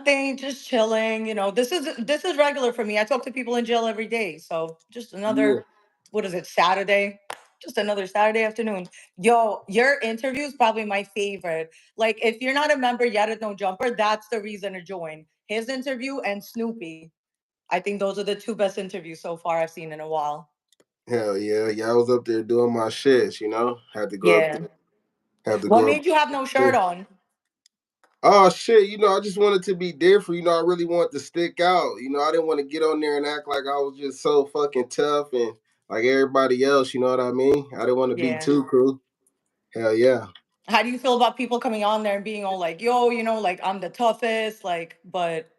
Nothing, just chilling. This is regular for me. I talk to people in jail every day, so just Yeah. another, what is it, Saturday? Just another Saturday afternoon. Yo, your interview is probably my favorite. Like, if you're not a member yet at No Jumper, that's the reason to join. His interview and Snoopy. I think those are the two best interviews so far I've seen in a while. Hell yeah. Yeah, I was up there doing my shits, Had to go up Yeah. there. Had to What go up made you have no shirt there. on? Oh shit, I just wanted to be different. I really wanted to stick out. I didn't want to get on there and act like I was just so fucking tough and like everybody else, you know what I mean? I didn't want to be Yeah. too cool. Hell yeah. How do you feel about people coming on there and being all like, yo, like I'm the toughest, like, but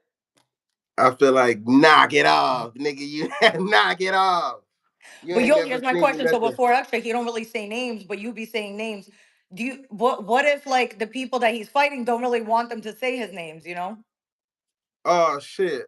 I feel like knock it off, nigga. You knock it off. You But ain't yo, never here's my seen me question. So nothing. before extra, he don't really say names, but you be saying names. What if like the people that he's fighting don't really want them to say his names? Oh shit.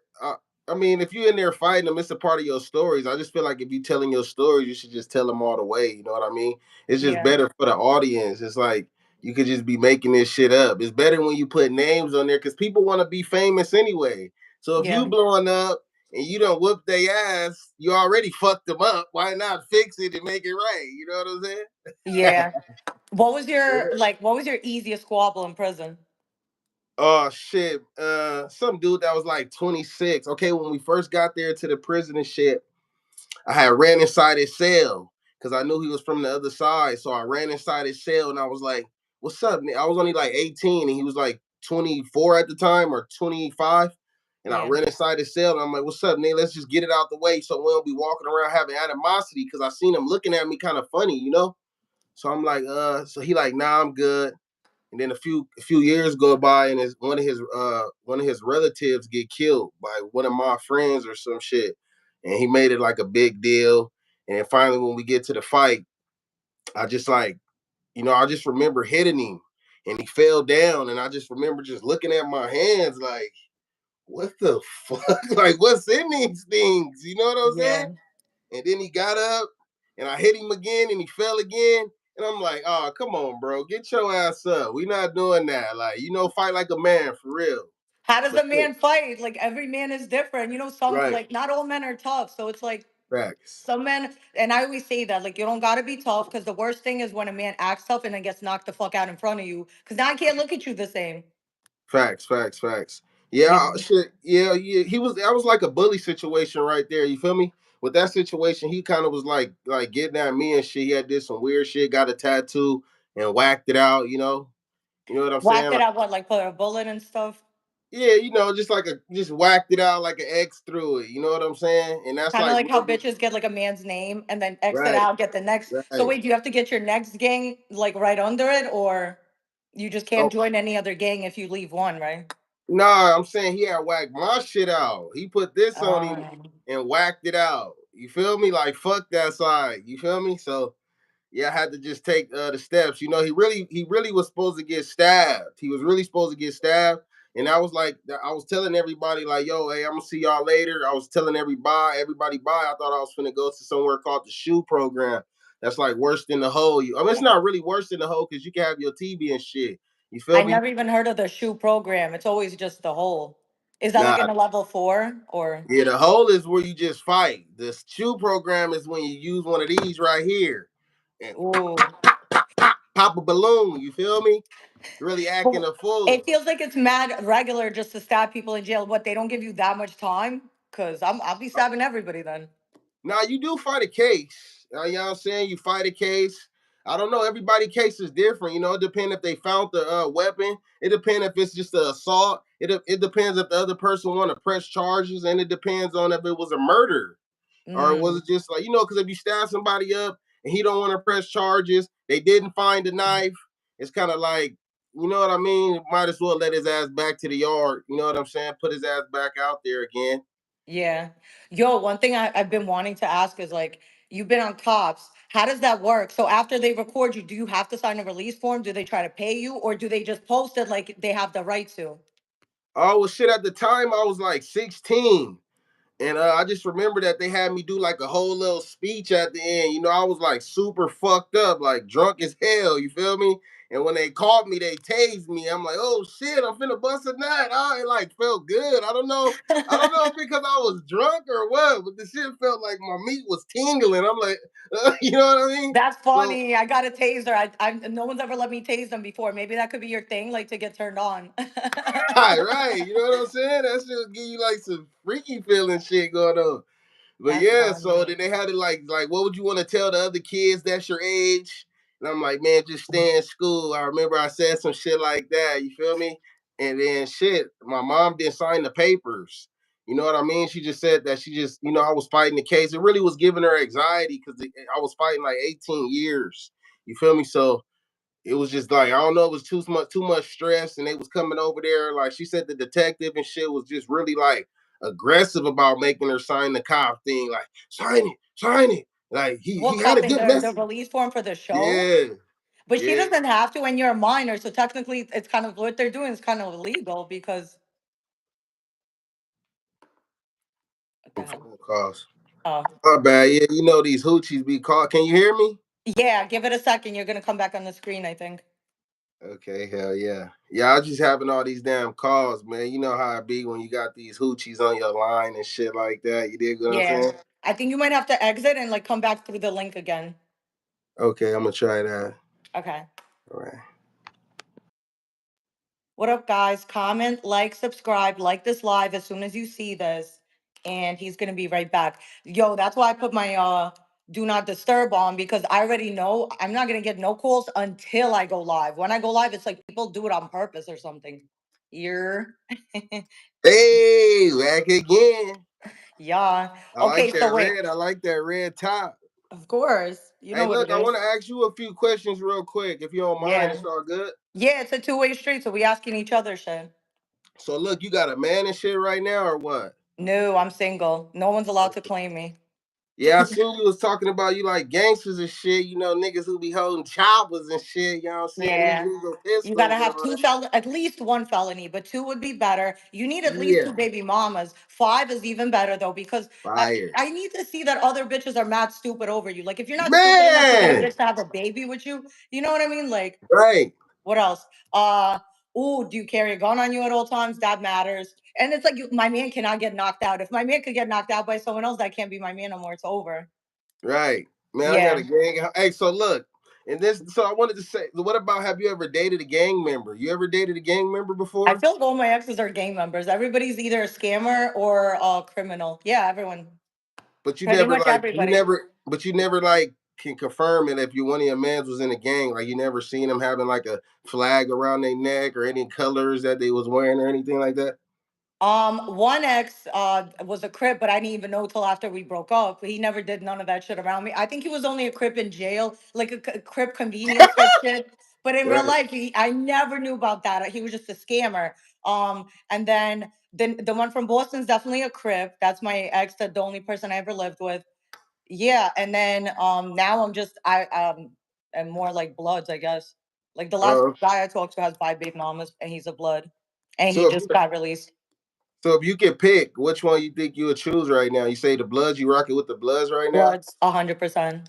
I mean, if you're in there fighting them, it's a part of your stories. I just feel like if you're telling your stories, you should just tell them all the way. You know what I mean? It's just Yeah. better for the audience. It's like you could just be making this shit up. It's better when you put names on there because people want to be famous anyway. So if you Yeah. blowing up and you don't whoop their ass, you already fucked them up. Why not fix it and make it right? You know what I'm saying? Yeah. What was your easiest squabble in prison? Oh shit. Some dude that was like 26. Okay, when we first got there to the prison and shit, I had ran inside his cell because I knew he was from the other side. So I ran inside his cell and I was like, "What's up?" I was only like 18 and he was like 24 at the time or 25. And I Yeah. ran inside his cell and I'm like, "What's up, Nate? Let's just get it out the way so we don't be walking around having animosity." Because I seen him looking at me kind of funny. So I'm like, so he like, "Nah, I'm good." And then a few years go by, and one of his relatives get killed by one of my friends or some shit, and he made it like a big deal. And then finally, when we get to the fight, I just like, I just remember hitting him, and he fell down, and I just remember just looking at my hands like, what the fuck, like what's in these things? You know what I'm saying? Yeah. And then he got up and I hit him again and he fell again. And I'm like, oh, come on, bro. Get your ass up. We not doing that. Like, fight like a man for real. How does But a man fight? Like every man is different. Some right. like not all men are tough. So it's like Facts. some men, and I always say that, like, you don't gotta be tough because the worst thing is when a man acts tough and then gets knocked the fuck out in front of you. Cause now I can't look at you the same. Facts. Facts. Facts. You Yeah, know. shit. Yeah, yeah. That was like a bully situation right there. You feel me? With that situation, he kind of was like getting at me and shit. He had did some weird shit, got a tattoo and whacked it out, you know. You know what I'm Whacked saying? it Like, out, what, like put a bullet and stuff? yeah, just whacked it out like an X through it. You know what I'm saying? And that's Kind of like like how real. bitches get like a man's name and then exit Right, out, get the next. So right. wait, do you have to get your next gang like right under it, or you just can't Oh, join any other gang if you leave one, right? nah, I'm saying he had whacked my shit out. He put this on him Um, and whacked it out. You feel me? Like fuck that side. You feel me? So yeah, I had to just take the steps. He really was supposed to get stabbed. He was really supposed to get stabbed. And I was like, I was telling everybody, like, yo, hey, I'm gonna see y'all later. I was telling everybody bye. I thought I was gonna go to somewhere called the shoe program. That's like worse than the hole. I mean, it's not really worse than the hole because you can have your TB and shit. You feel I me? never even heard of the shoe program. It's always just the hole. Is that like in Nah, a level 4 or? yeah, the hole is where you just fight. The shoe program is when you use one of these right here and Ooh. pop a balloon. You feel me? Really acting But a fool. it feels like it's mad regular just to stab people in jail. What, they don't give you that much time? Cause I'll be stabbing everybody then. Now you do fight a case. You know what I'm saying? You fight a case. I don't know. Everybody case is different. It depends if they found the weapon. It depends if it's just an assault. It depends if the other person want to press charges, and it depends on if it was a murder or was Mm, it just like because if you stab somebody up and he don't want to press charges, they didn't find the knife. It's kind of like you know what I mean. Might as well let his ass back to the yard. You know what I'm saying? Put his ass back out there again. yeah. Yo, one thing I've been wanting to ask is like, you've been on cops. How does that work? So after they record you, do you have to sign a release form? Do they try to pay you, or do they just post it like they have the right to? Oh well, shit. At the time, I was like 16. And I just remember that they had me do like a whole little speech at the end. I was like super fucked up, like drunk as hell. You feel me? And when they caught me, they tased me. I'm like, oh shit, I'm finna bust a nut. It like felt good. I don't know. I don't know if because I was drunk or what, but the shit felt like my meat was tingling. I'm like, you know what I mean? That's So funny. I got a taser. No one's ever let me tase them before. Maybe that could be your thing, like to get turned on. right. You know what I'm saying? That shit give you like some freaky feeling shit going on. But That's yeah, so funny. then they had it like, what would you want to tell the other kids that's your age? And I'm like, man, just stay in school. I remember I said some shit like that. You feel me? And then shit, my mom didn't sign the papers. You know what I mean? She just said that she just, I was fighting the case. It really was giving her anxiety because I was fighting like 18 years. You feel me? So it was just like I don't know, it was too much stress, and they was coming over there. Like she said, the detective and shit was just really like aggressive about making her sign the cop thing. Like sign it. Like he What had a cupping good the message. release form for the show? Yeah, But she yeah. doesn't have to when you're a minor. So technically, it's kind of what they're doing is kind of illegal because what the hell? Phone calls. Oh, My bad. Yeah, these hoochies be called. Can you hear me? yeah. Give it a second. You're gonna come back on the screen, I think. Okay, hell yeah. Yeah, I just having all these damn calls, man. You know how it be when you got these hoochies on your line and shit like that. You dig what I'm Yeah. saying? I think you might have to exit and like come back through the link again. Okay, I'm gonna try that. Okay. All right. What up, guys? Comment, like, subscribe, like this live as soon as you see this. And he's gonna be right back. Yo, that's why I put my do not disturb on because I already know I'm not gonna get no calls until I go live. When I go live, it's like people do it on purpose or something. You're Hey, back again. yeah. I like Okay, so that wait. red. I like that red top. Of course. You Hey, know what look, it I want is. to ask you a few questions real quick, if you don't mind. Yeah. It's all good. Yeah, it's a two-way street, so we asking each other shit. So, look, you got a man and shit right now, or what? No, I'm single. No one's allowed to claim me. Yeah, I seen you was talking about you like gangsters and shit. Niggas who be holding choppers and shit. You know what I'm saying? Yeah. Illegal You gotta pistols and have all that. at least one felony, but two would be better. You need at least two Yeah, baby mamas. Five is even better though, because fire, I need to see that other bitches are mad stupid over you. Like if you're not stupid enough for your man. bitch to have a baby with you know what I mean? Like Right, what else? Ooh, do you carry a gun on you at all times? That matters. And it's like my man cannot get knocked out. If my man could get knocked out by someone else, that can't be my man no more. It's over. right, man. I got Yeah. a gang. Hey, so look, and this. So I wanted to say, what about have you ever dated a gang member? You ever dated a gang member I before? feel like all my exes are gang members. Everybody's either a scammer or a criminal. Yeah, everyone. But you Pretty never much like you everybody. never but you never like can confirm it if you one of your mans was in a gang. Like you never seen them having like a flag around their neck or any colors that they was wearing or anything like that. One ex was a crip, but I didn't even know till after we broke up. He never did none of that shit around me. I think he was only a crip in jail, like a crip convenience type shit. But in real Right. life, I never knew about that. He was just a scammer. And then the one from Boston's definitely a crip. That's my ex, the only person I ever lived with. Yeah, and then now I am more like Bloods, I guess. Like the last Uh, guy I talked to has five baby mamas and he's a Blood. And he so if you just got released. so if you could pick which one you think you would choose right now, you say the Bloods, you rocking with the Bloods right now? Bloods, 100%.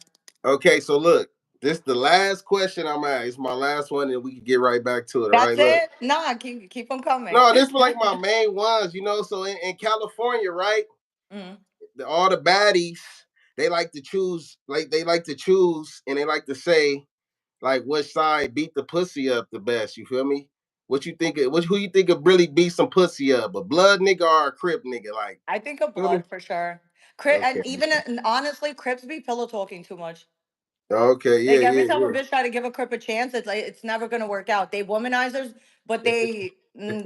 Okay, so look, this the last question I'm at. It's my last one, and we can get right back to it. All That's right, look. it? Nah, keep them coming. No, this was like my main ones, So in California, right? Mm. All the baddies they like to choose, and they like to say like which side beat the pussy up the best. You feel me? What you think? Who you think could really beat some pussy up? A blood nigga or a crip nigga? Like, I think a feel me? Blood for sure. Okay. And even and honestly, Crips be pillow talking too much. Okay. Yeah. Like every Yeah. time a Yeah. bitch try to give a Crip a chance, it's like it's never gonna work out. They womanizers, but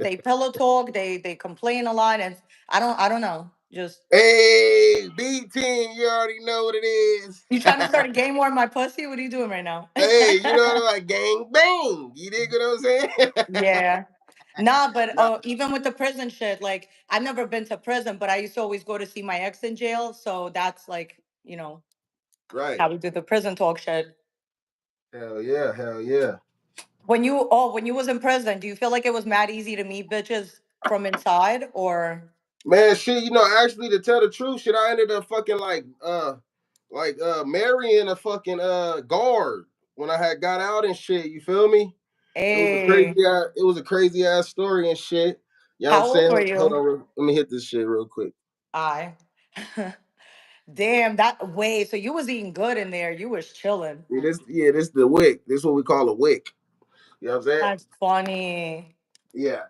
they pillow talk. They complain a lot, and I don't know. Just Hey, B10, you already know what it is. you trying to start a game war in my pussy? What are you doing right now? Hey, you know what I'm like? Gang bang. You dig what I'm saying? Yeah. Nah, but Nah, even with the prison shit, like I've never been to prison, but I used to always go to see my ex in jail. So that's like, right. how we do the prison talk shit. Hell yeah. Hell yeah. When you was in prison, do you feel like it was mad easy to meet bitches from inside or Man, shit, actually to tell the truth, shit, I ended up fucking marrying a fucking guard when I had got out and shit, you feel me? Hey, It was a crazy ass story and shit. You know what I'm how old were saying? Hold you? on, let me hit this shit real quick. I. Damn, that way. So you was eating good in there. You was chilling. This the wick. This is what we call a wick. You know what I'm saying? That's funny. Yeah.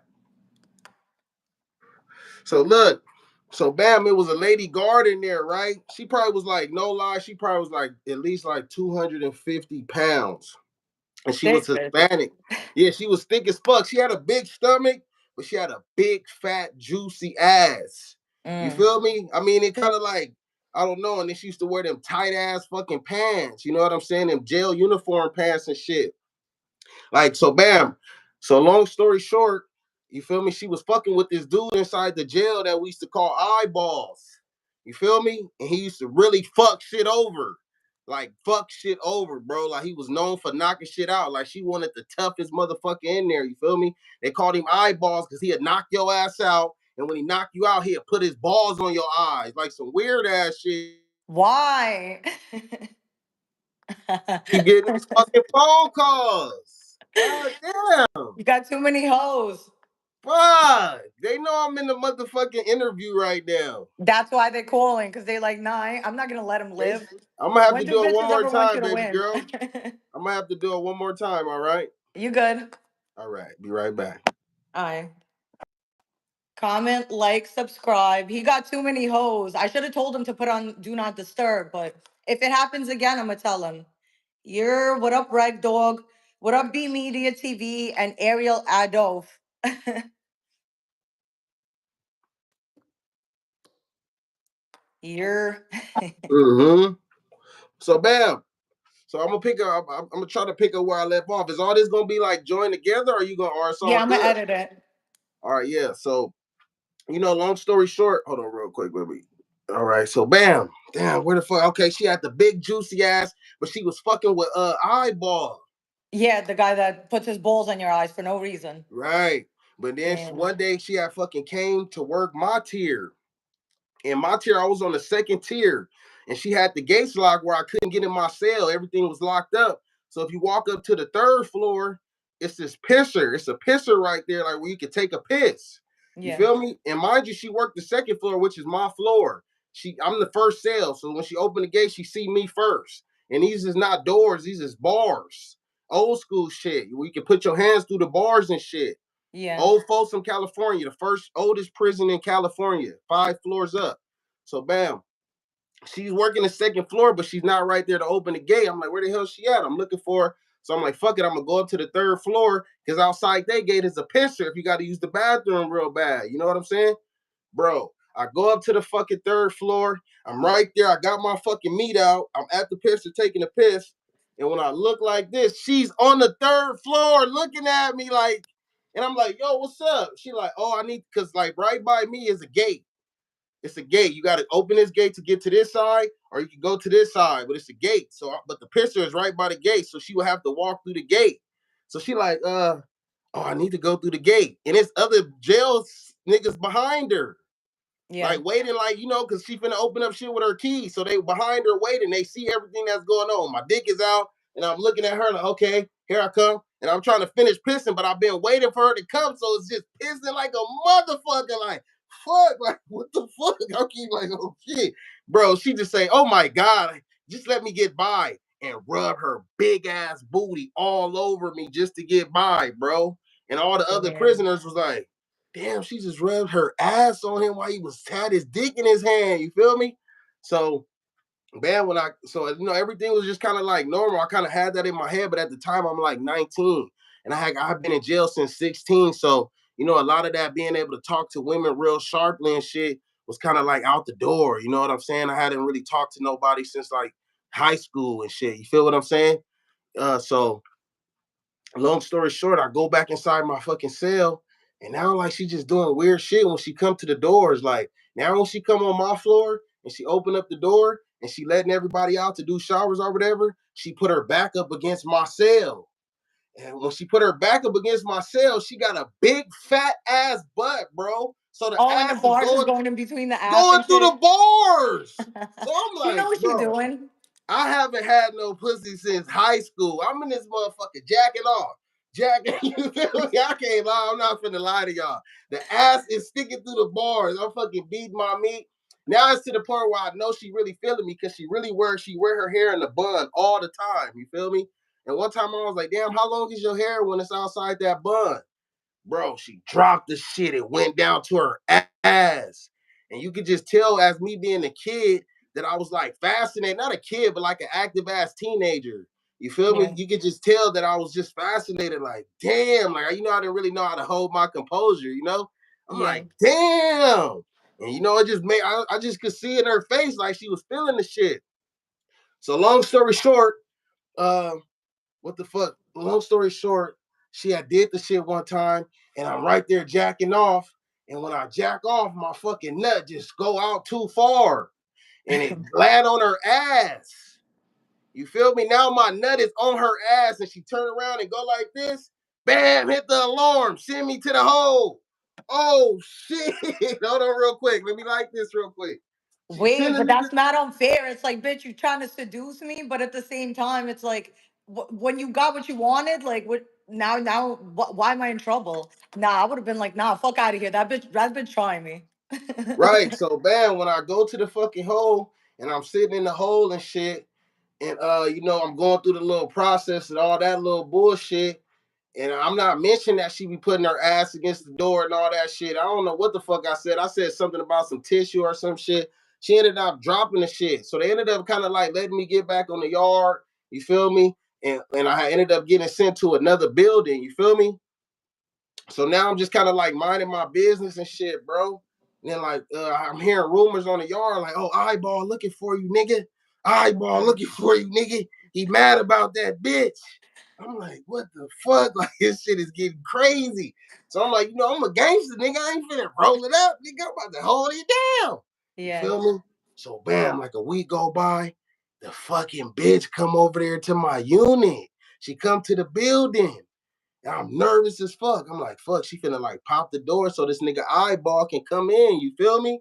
So look, so bam, it was a lady guard in there, right? She probably was like, no lie, she probably was like at least like 250 pounds. And she was Thick bitch. Hispanic. Yeah, she was thick as fuck. She had a big stomach, but she had a big, fat, juicy ass. You Mm. feel me? I mean, it kind of like, I don't know. And then she used to wear them tight ass fucking pants. You know what I'm saying? Them jail uniform pants and shit. Like, so bam. So long story short, you feel me? She was fucking with this dude inside the jail that we used to call eyeballs. You feel me? And he used to really fuck shit over. Like fuck shit over, bro. Like he was known for knocking shit out. Like she wanted the toughest motherfucker in there. You feel me? They called him eyeballs because he'd knock your ass out. And when he knocked you out, he'd put his balls on your eyes. Like some weird ass shit. Why? Keep getting these fucking phone calls. God damn. You got too many hoes. Fuck. They know I'm in the motherfucking interview right now. That's why they're calling, because they like, nah, I'm not gonna let him They, live. I'm gonna have When to do do it one bitches more ever want time, you to baby win? girl. I'm gonna have to do it one more time, all right? You good? All right, be right back. All right. Comment, like, subscribe. He got too many hoes. I should have told him to put on do not disturb, but if it happens again, I'm gonna tell him. You're what up, Rag Dog? What up, B Media TV and Ariel Adolf? You're Mm-hmm. So bam. So I'm gonna pick up. I'm gonna try to pick up where I left off. Is all this gonna be like joined together, or you gonna, or it's yeah, all I'm gonna good? edit it. All right, yeah. So long story short, hold on real quick, baby. All right, so bam, damn, where the fuck? Okay, she had the big juicy ass, but she was fucking with eyeball. Yeah, the guy that puts his balls on your eyes for no reason. Right. But then Damn. one day she had fucking came to work my tier. In my tier, I was on the second tier, and she had the gates locked where I couldn't get in my cell. Everything was locked up. So if you walk up to the third floor, it's this pisser. It's a pisser right there, like where you could take a piss. You Yeah, feel me? And mind you, she worked the second floor, which is my floor. I'm the first cell, so when she opened the gate, she see me first. And these is not doors; these is bars. Old school shit. Where you can put your hands through the bars and shit. yeah, Old Folsom, California, the first oldest prison in California, 5 floors up. So bam, she's working the second floor, but she's not right there to open the gate. I'm like, where the hell is she at? I'm looking for her. So I'm like, fuck it, I'm gonna go up to the third floor because outside that gate is a pisser if you got to use the bathroom real bad. You know what I'm saying? Bro, I go up to the fucking third floor. I'm right there. I got my fucking meat out. I'm at the pisser taking a piss. And when I look like this, she's on the third floor looking at me like, and I'm like, yo, what's up? She like, oh, I need, cause like right by me is a gate. It's a gate. You got to open this gate to get to this side, or you can go to this side, but it's a gate. So, but the pisser is right by the gate, so she would have to walk through the gate. So she like, oh, I need to go through the gate, and it's other jail niggas behind her yeah, like waiting, like because she finna open up shit with her keys. So they behind her waiting. They see everything that's going on. My dick is out, and I'm looking at her like, okay, here I come, and I'm trying to finish pissing, but I've been waiting for her to come, so it's just pissing like a motherfucker. Like fuck, like what the fuck? I keep like, oh shit, bro. She just say, oh my god, just let me get by, and rub her big ass booty all over me just to get by, bro. And all the other damn. prisoners was like, damn, she just rubbed her ass on him while he was had his dick in his hand. You feel me? So, man, everything was just kind of like normal. I kind of had that in my head, but at the time I'm like 19, and I've been in jail since 16. So, a lot of that being able to talk to women real sharply and shit was kind of like out the door. You know what I'm saying? I hadn't really talked to nobody since like high school and shit. You feel what I'm saying? So long story short, I go back inside my fucking cell, and now like she just doing weird shit when she come to the doors. Like now when she come on my floor and she open up the door and she letting everybody out to do showers or whatever, she put her back up against my cell. And when she put her back up against my cell, she got a big fat ass butt, bro. So the Oh, and the ass is bars is going going in between the ass going and through shit. the bars. So I'm She know like, what she bro, doing. I haven't had no pussy since high school. I'm in this motherfucker jacking off. Jack, you feel me? I can't lie. I'm not finna lie to y'all. The ass is sticking through the bars. I'm fucking beating my meat. Now it's to the point where I know she really feeling me because she wear her hair in a bun all the time. You feel me? And one time I was like, damn, how long is your hair when it's outside that bun? Bro, she dropped the shit. It went down to her ass. And you could just tell as me being a kid that I was like fascinated, not a kid, but like an active ass teenager. You feel me? Yeah. You could just tell that I was just fascinated, like, damn, like, I didn't really know how to hold my composure, you know? I'm Yeah. like, damn. And it just made, I just could see in her face like she was feeling the shit. So long story short, uh, what the fuck? Long story short, she had did the shit one time, and I'm right there jacking off. And when I jack off, my fucking nut just go out too far, and it glad on her ass. You feel me? Now my nut is on her ass, and she turned around and go like this. Bam! Hit the alarm. Send me to the hole. Oh shit! Hold on, real quick. Let me like this real quick. She's Wait, sending but me. that's not unfair. It's like, bitch, you trying to seduce me, but at the same time, it's like, when you got what you wanted, like, what now? Why am I in trouble? Nah, I would have been like, nah, fuck out of here. That bitch trying me. Right. So bam, when I go to the fucking hole and I'm sitting in the hole and shit, and I'm going through the little process and all that little bullshit. And I'm not mentioning that she be putting her ass against the door and all that shit. I don't know what the fuck I said. I said something about some tissue or some shit. She ended up dropping the shit. So they ended up kind of like letting me get back on the yard. You feel me? And I ended up getting sent to another building. You feel me? So now I'm just kind of like minding my business and shit, bro. And then like I'm hearing rumors on the yard, like, oh, eyeball looking for you, nigga. Eyeball looking for you, nigga. He mad about that bitch. I'm like, what the fuck? Like this shit is getting crazy. So I'm like, I'm a gangster, nigga. I ain't finna roll it up, nigga. I'm about to hold it down. You Yeah. feel me? So bam, like a week go by, the fucking bitch come over there to my unit. She come to the building. And I'm nervous as fuck. I'm like, fuck, she finna like pop the door so this nigga eyeball can come in. You feel me?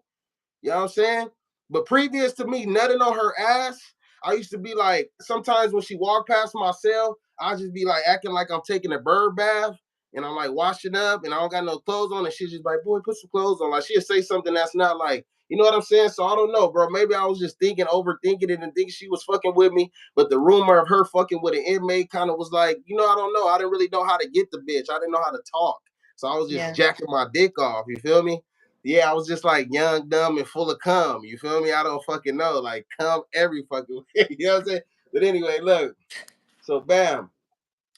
You know what I'm saying? But previous to me nutting on her ass, I used to be like, sometimes when she walked past my cell, I just be like acting like I'm taking a bird bath and I'm like washing up and I don't got no clothes on. And she's just like, boy, put some clothes on. Like she'll say something that's not like, you know what I'm saying? So I don't know, bro. Maybe I was just thinking, overthinking it and thinking she was fucking with me. But the rumor of her fucking with an inmate kind of was like, I don't know. I didn't really know how to get the bitch. I didn't know how to talk. So I was just Yeah. jacking my dick off. You feel me? Yeah, I was just like young, dumb, and full of cum. You feel me? I don't fucking know. Like cum every fucking way. You know what I'm saying? But anyway, look. So bam.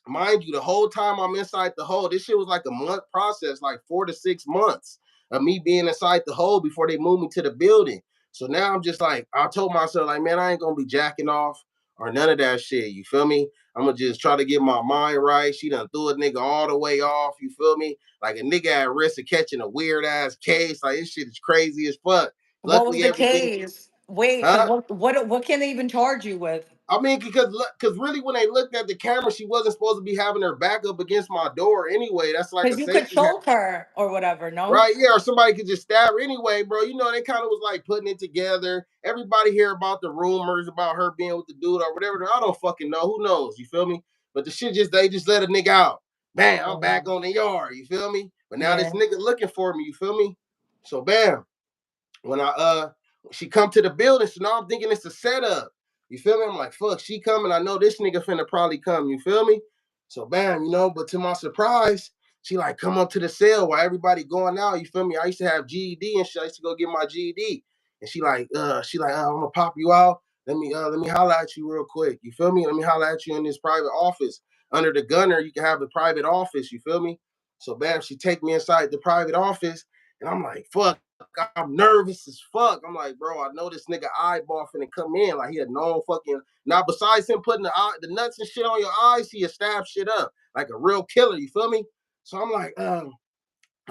Mind you, the whole time I'm inside the hole, this shit was like a month process, like 4 to 6 months of me being inside the hole before they moved me to the building. So now I'm just like, I told myself, like, man, I ain't gonna be jacking off or none of that shit. You feel me? I'm gonna just try to get my mind right. She done threw a nigga all the way off. You feel me? Like a nigga at risk of catching a weird ass case. Like this shit is crazy as fuck. What was Luckily, the everything, case? Wait, because huh? what can they even charge you with? I mean, because really, when they looked at the camera, she wasn't supposed to be having her back up against my door anyway. That's like a Because you could safety, choke her or whatever. No. right? Yeah, or somebody could just stab her anyway, bro. They kind of was like putting it together. Everybody hear about the rumors about her being with the dude or whatever. I don't fucking know. Who knows? You feel me? But the shit they just let a nigga out. Bam, I'm back Um, on the yard. You feel me? But now this yeah. nigga looking for me. You feel me? So bam, when she come to the building, so now I'm thinking it's a setup. You feel me? I'm like, fuck, she coming. I know this nigga finna probably come. You feel me? So bam, but to my surprise, she like come up to the cell while everybody going out. You feel me? I used to have GED and shit. I used to go get my GED. And she like, I'm gonna pop you out. Let me holler at you real quick. You feel me? Let me holler at you in this private office. Under the gunner, you can have a private office. You feel me? So bam, she take me inside the private office, and I'm like, fuck, I'm nervous as fuck. I'm like, bro, I know this nigga eyeball finna come in. Like he a known fucking. Now, besides him putting the nuts and shit on your eyes, he a stab shit up like a real killer. You feel me? So I'm like, I'm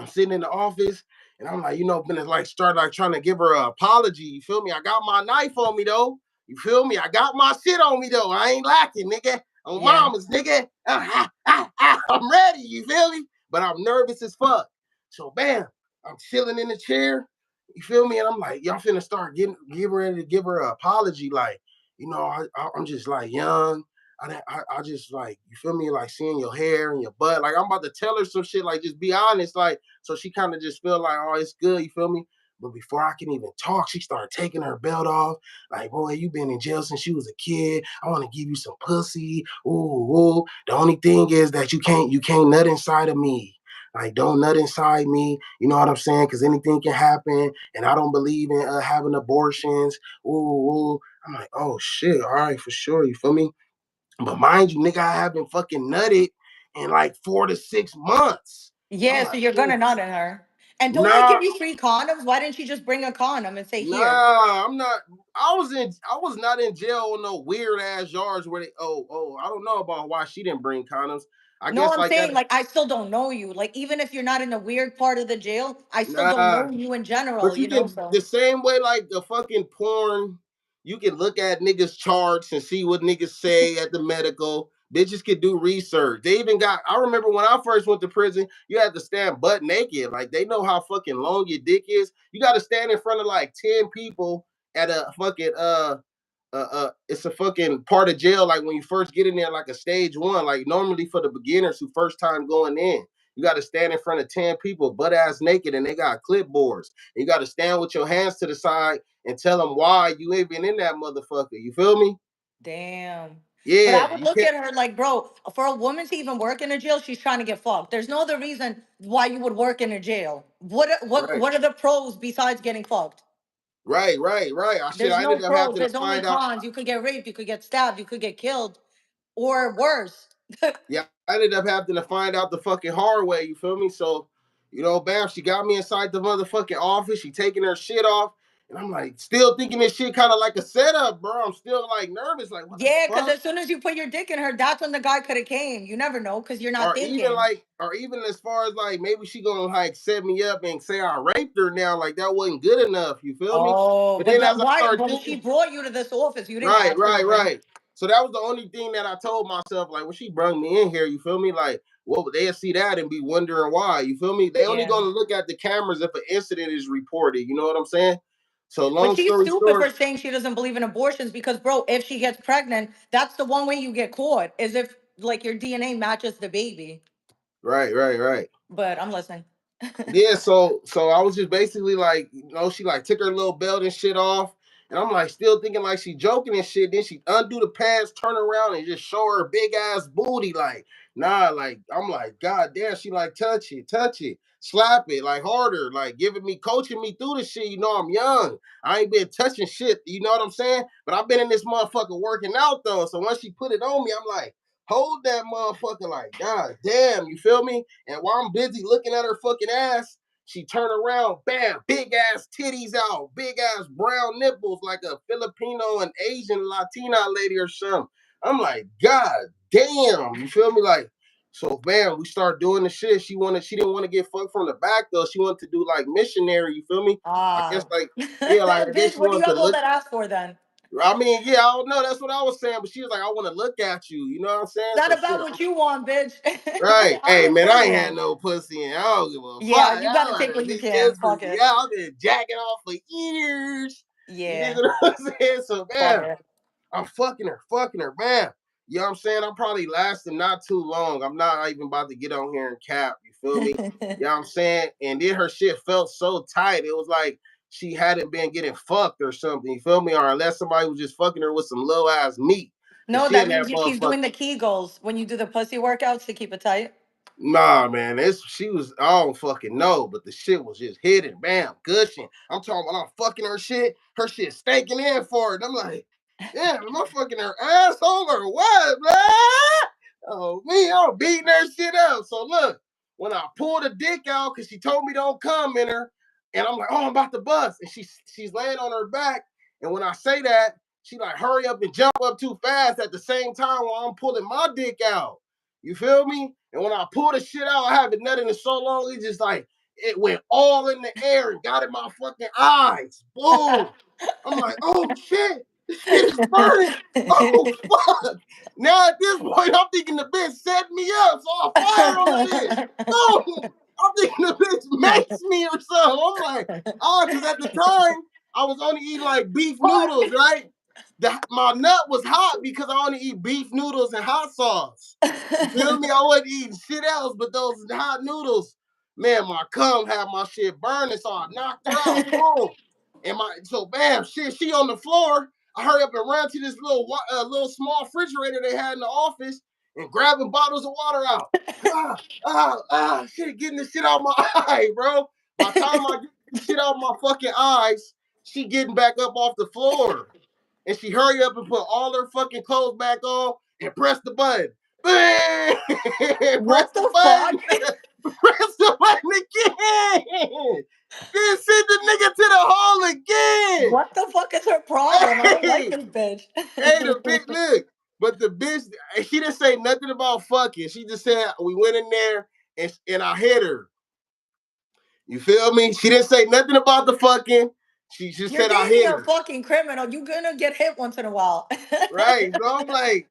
sitting in the office and I'm like, gonna like start like trying to give her an apology. You feel me? I got my knife on me though. You feel me? I got my shit on me though. I ain't lacking, nigga. On Yeah. mama's, nigga. I'm ready. You feel me? But I'm nervous as fuck. So bam, I'm chilling in the chair. You feel me? And I'm like, y'all finna start getting ready to give her an apology. Like, I'm just like young. I just like, you feel me, like seeing your hair and your butt. Like I'm about to tell her some shit, like just be honest, like so she kind of just feel like, oh, it's good, you feel me? But before I can even talk, she started taking her belt off. Like, boy, you been in jail since you was a kid. I want to give you some pussy. Ooh, ooh. The only thing is that you can't nut inside of me. Like, don't nut inside me. You know what I'm saying? Because anything can happen. And I don't believe in having abortions. Ooh, ooh. I'm like, oh shit. All right, for sure. You feel me? But mind you, nigga, I haven't fucking nutted in like 4 to 6 months. I'm Yeah, so like, you're oh, gonna nut in her. And don't they give nah, you free condoms? Why didn't you just bring a condom and say, here? nah, I'm not. I was not in jail on no weird ass yards where they. Oh, I don't know about why she didn't bring condoms. I No, guess I'm like that. saying, like, I still don't know you. Like, even if you're not in a weird part of the jail, I still don't Nah, know you in general, but you you know? can So, the same way like the fucking porn. You can look at niggas charts and see what niggas say at the medical. Bitches can do research. They even got. I remember when I first went to prison, you had to stand butt naked. Like they know how fucking long your dick is. You got to stand in front of like 10 people at a fucking it's a fucking part of jail. Like when you first get in there, like a stage one. Like normally for the beginners who first time going in, you got to stand in front of 10 people, butt ass naked, and they got clipboards. And you got to stand with your hands to the side and tell them why you ain't been in that motherfucker. You feel me? damn. But I Yeah, would you look can't. at her like, bro, for a woman to even work in a jail, she's trying to get fucked. There's no other reason why you would work in a jail. Right, What are the pros besides getting fucked? right. I shit. There's I no ended up pros. having to There's only find out. cons. You could get raped, you could get stabbed, you could get killed, or worse. Yeah, I ended up having to find out the fucking hard way. You feel me? So, bam, she got me inside the motherfucking office. She taking her shit off, and I'm like, still thinking this shit kind of like a setup, bro. I'm still like nervous, like, what the Yeah, because fuck? as soon as you put your dick in her, that's when the guy could have came. You never know because you're not thinking. Or even as far as like maybe she gonna like set me up and say I raped her now, like that wasn't good enough. You feel me? Oh, But then as I why? started But she thinking, brought you to this office. You didn't right, ask her to right, bring. right. So that was the only thing that I told myself, like when she brought me in here, you feel me? Like, well, they'll see that and be wondering why. You feel me? They only Yeah. gonna look at the cameras if an incident is reported. You know what I'm saying? So But long she's story stupid short, for saying she doesn't believe in abortions because, bro, if she gets pregnant, that's the one way you get caught, is if like your DNA matches the baby. right. But I'm listening. Yeah, so I was just basically like, she like took her little belt and shit off, and I'm like still thinking like she joking and shit. Then she undo the pants, turn around, and just show her big ass booty. Like, nah, like I'm like, god damn, she like touch it, slap it, like harder, like giving me coaching me through the shit. I'm young. I ain't been touching shit. You know what I'm saying? But I've been in this motherfucker working out though. So once she put it on me, I'm like, hold that motherfucker, like, god damn, you feel me? And while I'm busy looking at her fucking ass, she turned around, bam, big ass titties out, big ass brown nipples like a Filipino and Asian Latina lady or something. I'm like, God damn, you feel me? Like, so bam, we start doing the shit. She didn't want to get fucked from the back though. She wanted to do like missionary, you feel me? I guess Ah. like, yeah, like I guess Bitch, she what do you wanted to have all look. that ass for then? I mean, yeah, I don't know. That's what I was saying. But she was like, I want to look at you. You know what I'm saying? That So shit, about what you want, bitch. right. I'm Hey, in man, I ain't had prison. no pussy and I don't give a Yeah, fuck. you gotta Y'all take had what you big can. ass Fuck pussy. it. Y'all been jacking off for years. You dig Yeah, what I'm saying? So, fuck man, it. I'm fucking her, man. You know what I'm saying? I'm probably lasting not too long. I'm not even about to get on here and cap. You feel me? You know what I'm saying? And then her shit felt so tight. It was like she hadn't been getting fucked or something. You feel me? Or unless somebody was just fucking her with some low ass meat. Cause No, she that in that means she's motherfucker. doing the Kegels when you do the pussy workouts to keep it tight. Nah, man, she was, I don't fucking know, but the shit was just hitting, bam, gushing. I'm talking about I'm fucking her shit staking in for it. I'm like, damn, am I fucking her asshole or what, man? Oh, me, I'm beating her shit up. So look, when I pull the dick out, cause she told me don't come in her, and I'm like, oh, I'm about to bust. And she's laying on her back. And when I say that, she like hurry up and jump up too fast at the same time while I'm pulling my dick out. You feel me? And when I pull the shit out, I haven't nutted in so long. It just like it went all in the air and got in my fucking eyes. Boom. I'm like, oh shit, this shit is burning. Oh fuck. Now at this point, I'm thinking the bitch set me up, so I fire on the bitch. Boom. I'm thinking the bitch makes me or something. I'm like, oh, because at the time I was only eating like beef Fuck. noodles, right? my nut was hot because I only eat beef noodles and hot sauce. You feel me? I wasn't eating shit else but those hot noodles. Man, my cum had my shit burning, so I knocked her out. Boom. And so bam, shit, she on the floor. I hurry up and run to this little small refrigerator they had in the office and grabbing bottles of water out. Shit, getting the shit out my eye, bro. By the time I get the shit out my fucking eyes, she getting back up off the floor. And she hurry up and put all her fucking clothes back on and press the button. Bang! Press What the the button. fuck? Press the button again. Then send the nigga to the hole again. What the fuck is her problem? I don't like Hey, this bitch. hey, the bitch, look. But the bitch, she didn't say nothing about fucking. She just said we went in there and I hit her. You feel me? She didn't say nothing about the fucking. She just You're said I dating hit a her. fucking criminal. You're gonna get hit once in a while. Right. So I'm like,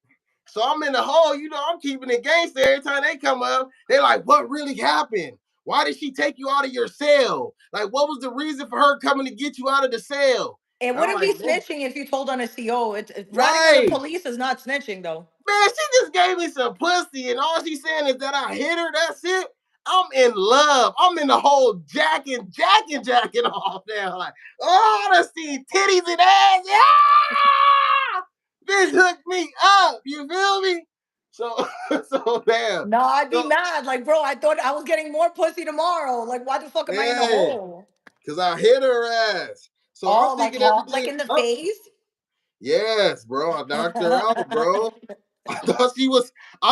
so I'm in the hole, I'm keeping it gangster every time they come up. They're like, what really happened? Why did she take you out of your cell? Like, what was the reason for her coming to get you out of the cell? It And I'm wouldn't be like, man, snitching if you told on a CO. Ratting on the right. police is not snitching though. Man, she just gave me some pussy, and all she's saying is that I hit her. That's it. I'm in love. I'm in the whole jacking off now. Like, oh, I done seen titties and ass. Yeah! Bitch hooked me up. You feel me? So, so damn. No, I'd be So, mad. Like, bro, I thought I was getting more pussy tomorrow. Like, why the fuck am I in the man, hole? because I hit her ass. So I'm Oh, like thinking hot, like everything in the up. face. Yes, bro. I knocked her out, bro. I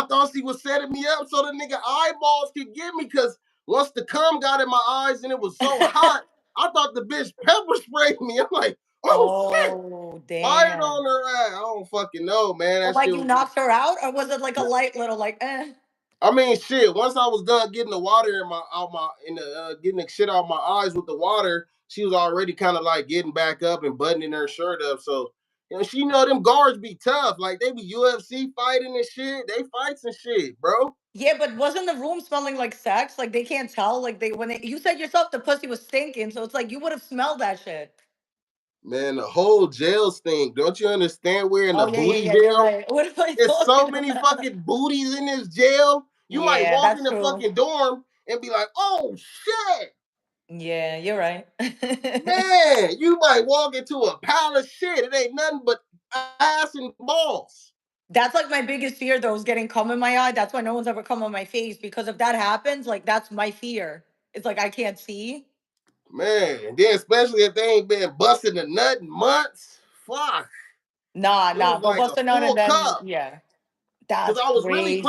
thought she was setting me up so the nigga eyeballs could get me because once the cum got in my eyes and it was so hot, I thought the bitch pepper sprayed me. I'm like, oh shit, Oh, fired damn. on her ass. I don't fucking know, man. But That like shit you was. knocked her out, or was it like a light little like eh? I mean, shit. Once I was done getting the water getting the shit out my eyes with the water, she was already kind of like getting back up and buttoning her shirt up. So, she them guards be tough. Like they be UFC fighting and shit. They fights and shit, bro. Yeah, but wasn't the room smelling like sex? Like they can't tell. Like you said yourself the pussy was stinking, so it's like you would have smelled that shit. Man, the whole jail stink. Don't you understand? We're in Oh the yeah, yeah, booty yeah. You're jail. right. What am I There's so talking many about? fucking booties in this jail. You might Yeah, walk in that's the true. fucking dorm and be like, oh shit. Yeah, you're right. Man, you might walk into a pile of shit. It ain't nothing but ass and balls. That's like my biggest fear though, is getting cum in my eye. That's why no one's ever come on my face because if that happens, like that's my fear. It's like I can't see. Man, and then especially if they ain't been busting a nut in months. Fuck. Nah, It nah. was Go like bust a a nut and full then cup. yeah. Because That's crazy.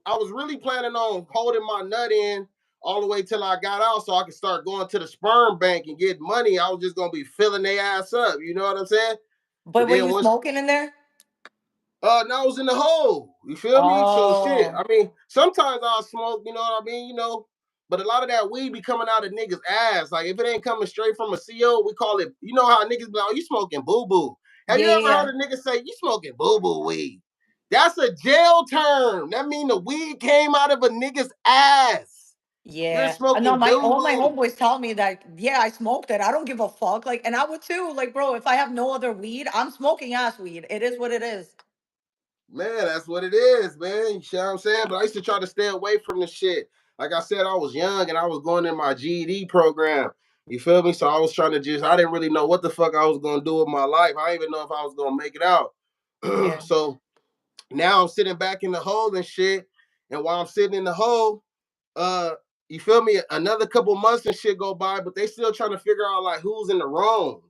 I was really planning on holding my nut in all the way till I got out so I could start going to the sperm bank and get money. I was just gonna be filling their ass up, you know what I'm saying? But But were then you once smoking in there? now I was in the hole. You feel me? So shit. Oh, I mean, sometimes I'll smoke, you know what I mean? But a lot of that weed be coming out of niggas' ass. Like if it ain't coming straight from a CO, we call it, you know how niggas be like, oh, you smoking boo-boo. Have yeah, you ever yeah, heard a nigga say you smoking boo-boo weed? That's a jail term. That mean the weed came out of a nigga's ass. You're yeah. No, smoking my all my boo-boo. homeboys tell me that yeah, I smoked it. I don't give a fuck. Like, and I would too. Like, bro, if I have no other weed, I'm smoking ass weed. It is what it is. Man, that's what it is, man. You know what I'm saying? But I used to try to stay away from the shit. Like I said, I was young and I was going in my GED program. You feel me? So I was trying to I didn't really know what the fuck I was going to do with my life. I didn't even know if I was going to make it out. Yeah, So now I'm sitting back in the hole and shit. And while I'm sitting in the hole, uh, you feel me? Another couple months and shit go by, but they still trying to figure out like who's in the wrong.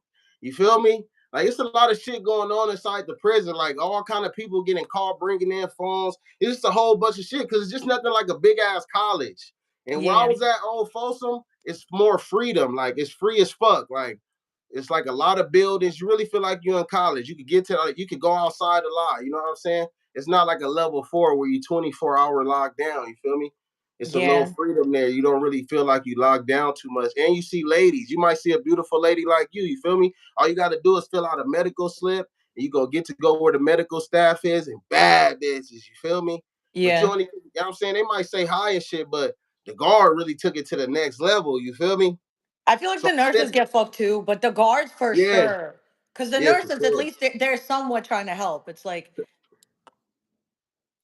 You feel me? Like it's a lot of shit going on inside the prison. Like all kind of people getting called, bringing in phones. It's just a whole bunch of shit because it's just nothing like a big ass college. And where I yeah, was at, Old Folsom, it's more freedom. Like it's free as fuck. Like it's like a lot of buildings. You really feel like you're in college. You could get to like you could go outside a lot. You know what I'm saying? It's not like a level 4 where you 24-hour locked down. You feel me? It's a little yeah, freedom there. You don't really feel like you locked down too much. And you see ladies. You might see a beautiful lady like you feel me? All you got to do is fill out a medical slip and you go get to go where the medical staff is and bad bitches. You feel me? But you yeah. only, you know what I'm saying? They might say hi and shit, but the guard really took it to the next level. You feel me? I feel like So the I'm nurses sitting, get fucked too, but the guards for yeah, sure. Because the Yeah, for nurses, at sure. least they're somewhat trying to help. It's like,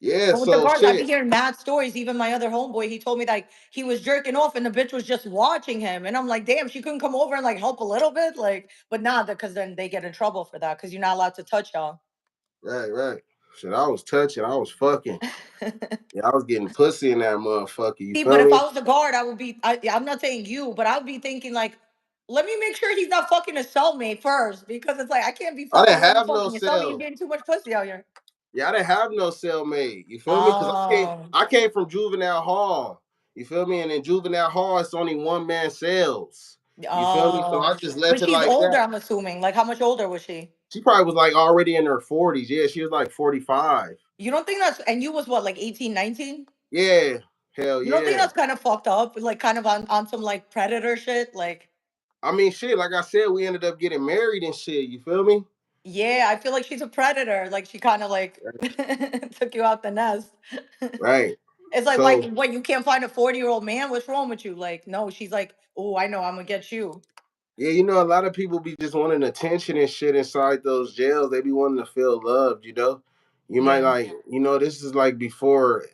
Yeah, but with the so guards, I've been shit. hearing mad stories. Even my other homeboy, he told me like he was jerking off and the bitch was just watching him. And I'm like, damn, she couldn't come over and like help a little bit. Like, but nah, because then they get in trouble for that because you're not allowed to touch y'all. Right, right. Shit, I was touching, I was fucking. Yeah, I was getting pussy in that motherfucker. You See, but feel if me? I was a guard, I would be. I'm not saying you, but I would be thinking like, let me make sure he's not fucking a cellmate first because it's like I can't be I fucking didn't around have no fucking your cellmate. You cell. getting too much pussy out here. Yeah, I didn't have no cellmate. You feel me? Because Oh, I came from juvenile hall. You feel me? And in juvenile hall, it's only one man cells. You feel me? So I oh, just but left it she's like older. that. I'm assuming. Like, how much older was she? She probably was like already in her 40s. Yeah, she was like 45. You don't think that's and you was what like 18, 19? Yeah, hell You don't think yeah. that's kind of fucked up? Like kind of on some like predator shit? Like, I mean, shit, like I said, we ended up getting married and shit. You feel me? yeah, I feel like she's a predator. Like she kind of like took you out the nest. Right. It's like, So what, you can't find a 40-year-old man? What's wrong with you? Like, no, she's like, oh, I know, I'm gonna get you. yeah, you know, a lot of people be just wanting attention and shit inside those jails. They be wanting to feel loved, you know. You might Yeah, like, you know, this is like before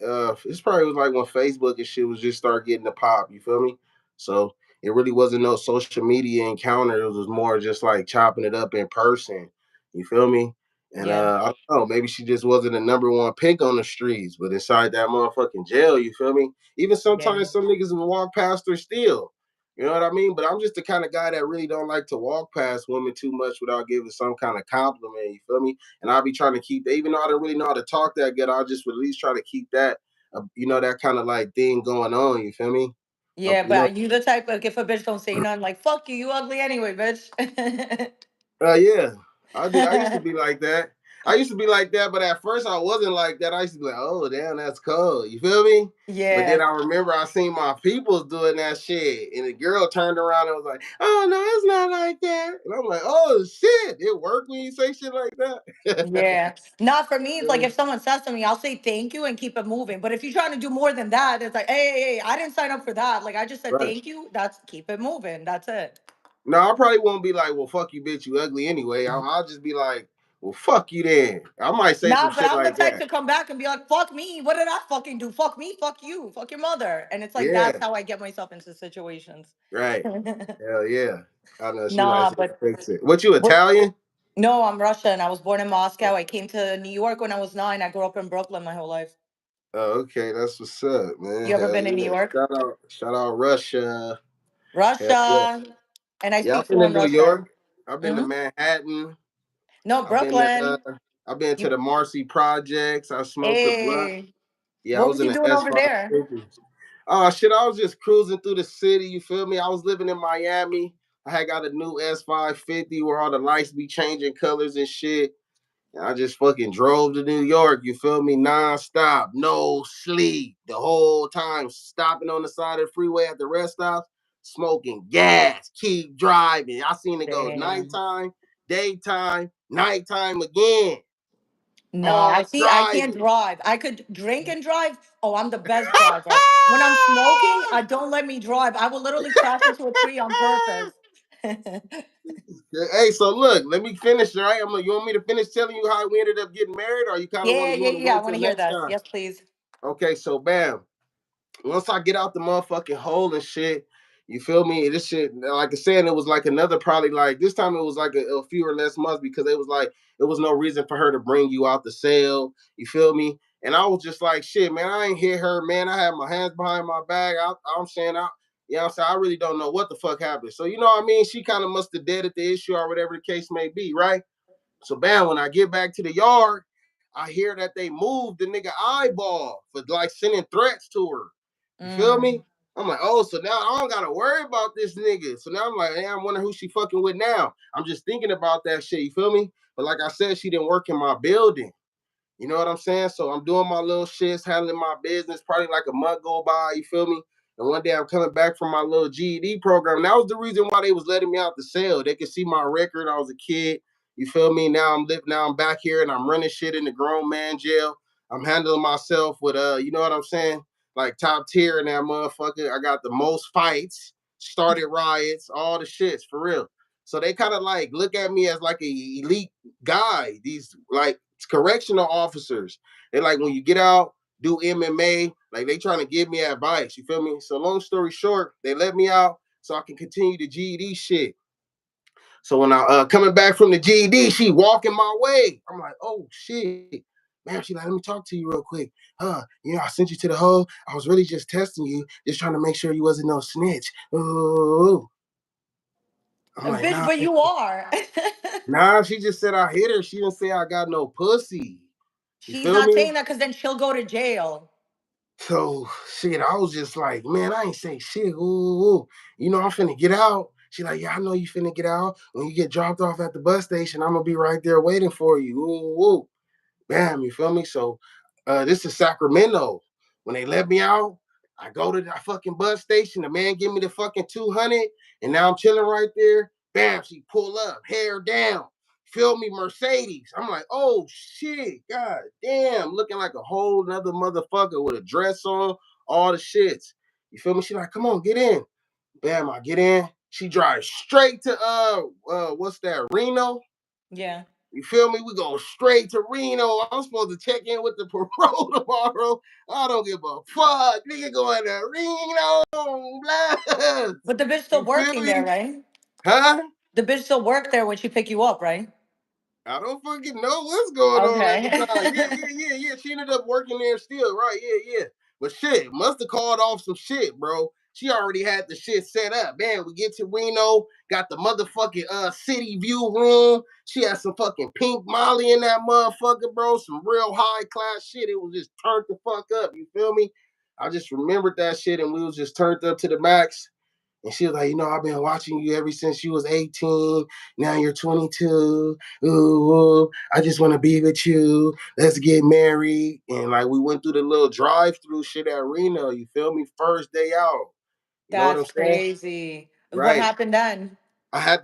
this probably was like when Facebook and shit was just start getting the pop, you feel me? So it really wasn't no social media encounter. It was more just like chopping it up in person. You feel me? And yeah, I don't know, maybe she just wasn't the number one pick on the streets, but inside that motherfucking jail, you feel me? Even yeah, sometimes some niggas will walk past her still. You know what I mean? But I'm just the kind of guy that really don't like to walk past women too much without giving some kind of compliment. You feel me? And I'll be trying to keep, even though I don't really know how to talk that good, I'll just at least try to keep that, you know, that kind of like thing going on. You feel me? yeah. You know, But you the type like if a bitch don't say nothing, like fuck you, you ugly anyway, bitch. Yeah, I did. I used to be like that. I used to be like that, but at first I wasn't like that. I used to be like, "Oh, damn, that's cold." You feel me? But then Yeah, I remember I seen my peoples doing that shit, and the girl turned around and was like, "Oh no, it's not like that." And I'm like, "Oh shit, it worked when you say shit like that." yeah. Not for me. It's like if someone says to me, I'll say thank you and keep it moving. But if you're trying to do more than that, it's like, hey, I didn't sign up for that. Like I just said Right. thank you. That's keep it moving. That's it. No, I probably won't be like, "Well, fuck you, bitch, you ugly anyway." I'll just be like, "Well, fuck you then." I might say some Nah, but shit I'm the like type that. to come back and be like, fuck me. What did I fucking do? Fuck me, fuck you, fuck your mother. And it's like that's Yeah. how I get myself into situations. Right. Hell yeah. I know she might Nah, say but fix it. What you but Italian? no, I'm Russian. I was born in Moscow. I came to New York when I was 9. I grew up in Brooklyn my whole life. Oh, okay, that's what's up, man. You ever Hell been in New yeah. York? Shout out Russia. Hell yeah. Russia. And I Yeah, speak I've been to fluent New York. Russian. I've been to Hmm. Manhattan. No, I've been to Brooklyn. I've been to You the Marcy projects. I smoked a blunt. hey. Yeah, I What was was in you the doing over there? S550. Oh shit, I was just cruising through the city, you feel me? I was living in Miami. I had got a new S550 where all the lights be changing colors and shit. I just fucking drove to New York, you feel me? Non-stop, no sleep, the whole time, stopping on the side of the freeway at the rest stops, smoking gas, keep driving. I seen it go Damn. nighttime, daytime, nighttime again, No, I all see. I can't driving. drive. I could drink and drive. Oh, I'm the best driver. When I'm smoking, don't let me drive. I will literally crash into a tree on purpose. Hey, so look, let me finish, all right? You want me to finish telling you how we ended up getting married, or you kind of Yeah, you yeah, want to yeah. I wait want till to hear next that. time? Yes, please. Okay, so bam. Once I get out the motherfucking hole and shit, you feel me? This shit, like I said, it was like another probably like this time it was like a few or less months because it was like it was no reason for her to bring you out the cell. You feel me? And I was just like, shit, man, I ain't hit her, man. I had my hands behind my back. I'm saying, you know what I'm saying? I really don't know what the fuck happened. So, you know what I mean? She kind of must have dead at the issue or whatever the case may be, right? So bam, when I get back to the yard, I hear that they moved the nigga eyeball for like sending threats to her. You feel me? Mm, I'm like, oh, so now I don't gotta worry about this nigga. So now I'm like, hey, I'm wondering who she fucking with now. I'm just thinking about that shit. You feel me? But like I said, she didn't work in my building. You know what I'm saying? So I'm doing my little shits, handling my business. Probably like a month go by. You feel me? And one day I'm coming back from my little GED program. And that was the reason why they was letting me out the cell. They could see my record. I was a kid. You feel me? Now I'm back here and I'm running shit in the grown man jail. I'm handling myself with you know what I'm saying? Like top tier in that motherfucker. I got the most fights, started riots, all the shits for real. So they kind of like look at me as like a elite guy. These like correctional officers. They're like, when you get out, do MMA. Like they trying to give me advice. You feel me? So long story short, they let me out so I can continue the GED shit. So when I coming back from the GED, she walking my way. I'm like, oh shit. Man, she like, let me talk to you real quick. I sent you to the hole. I was really just testing you, just trying to make sure you wasn't no snitch. Ooh. I'm like, Bitch, nah, but you are. nah. She just said I hit her. She didn't say I got no pussy. You She's feel not me? saying that because then she'll go to jail. So shit, I was just like, man, I ain't say shit. Ooh. I'm finna get out. She like, yeah, I know you finna get out. When you get dropped off at the bus station, I'm gonna be right there waiting for you. Ooh. Bam, you feel me? So this is Sacramento. When they let me out, I go to the fucking bus station. The man give me the fucking 200, and now I'm chilling right there. Bam, she pull up, hair down. Feel me, Mercedes. I'm like, oh shit, god damn, looking like a whole nother motherfucker with a dress on, all the shits. You feel me? She like, come on, get in. Bam, I get in. She drives straight to what's that, Reno? Yeah. You feel me? We go straight to Reno. I'm supposed to check in with the parole tomorrow. I don't give a fuck. Nigga going to Reno. Blah. But the bitch still You feel working there, me? right? Huh? The bitch still worked there when she pick you up, right? I don't fucking know what's going on at the Okay. time. Yeah. She ended up working there still, right? Yeah. But shit, must have called off some shit, bro. She already had the shit set up. Man, we get to Reno, got the motherfucking city view room. She had some fucking pink Molly in that motherfucker, bro. Some real high class shit. It was just turned the fuck up. You feel me? I just remembered that shit and we was just turned up to the max. And she was like, I've been watching you ever since you was 18. Now you're 22. Ooh, I just want to be with you. Let's get married. And like we went through the little drive-through shit at Reno. You feel me? First day out. You know what I'm That's saying? crazy. What Right. happened then? I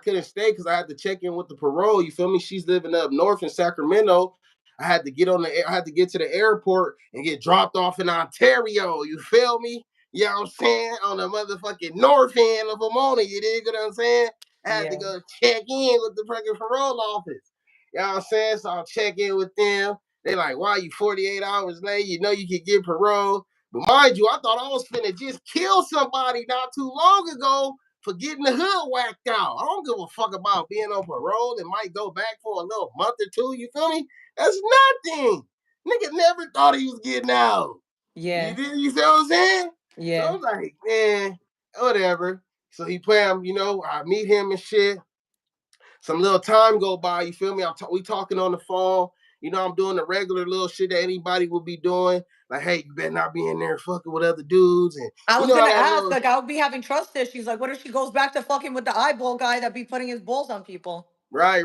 couldn't stay because I had to check in with the parole. You feel me? She's living up north in Sacramento. I had to get to the airport and get dropped off in Ontario. You feel me? You know what I'm saying? On the motherfucking north end of Pomona. You dig what I'm saying? I had to Yeah. go check in with the fucking parole office. You know what I'm saying? So I'll check in with them. They like, why you 48 hours late? You know you could get parole. But mind you, I thought I was finna just kill somebody not too long ago for getting the hood whacked out. I don't give a fuck about being on parole and might go back for a little month or two. You feel me? That's nothing. Nigga never thought he was getting out. Yeah. You see what I'm saying? So Yeah. I'm like, man, whatever. So he play him, I meet him and shit. Some little time go by, you feel me? We talking on the phone. I'm doing the regular little shit that anybody would be doing. Like, hey, you better not be in there fucking with other dudes. And I you was know how gonna that ask, little like, I would be having trust issues. Like, what if she goes back to fucking with the eyeball guy that be putting his balls on people? Right.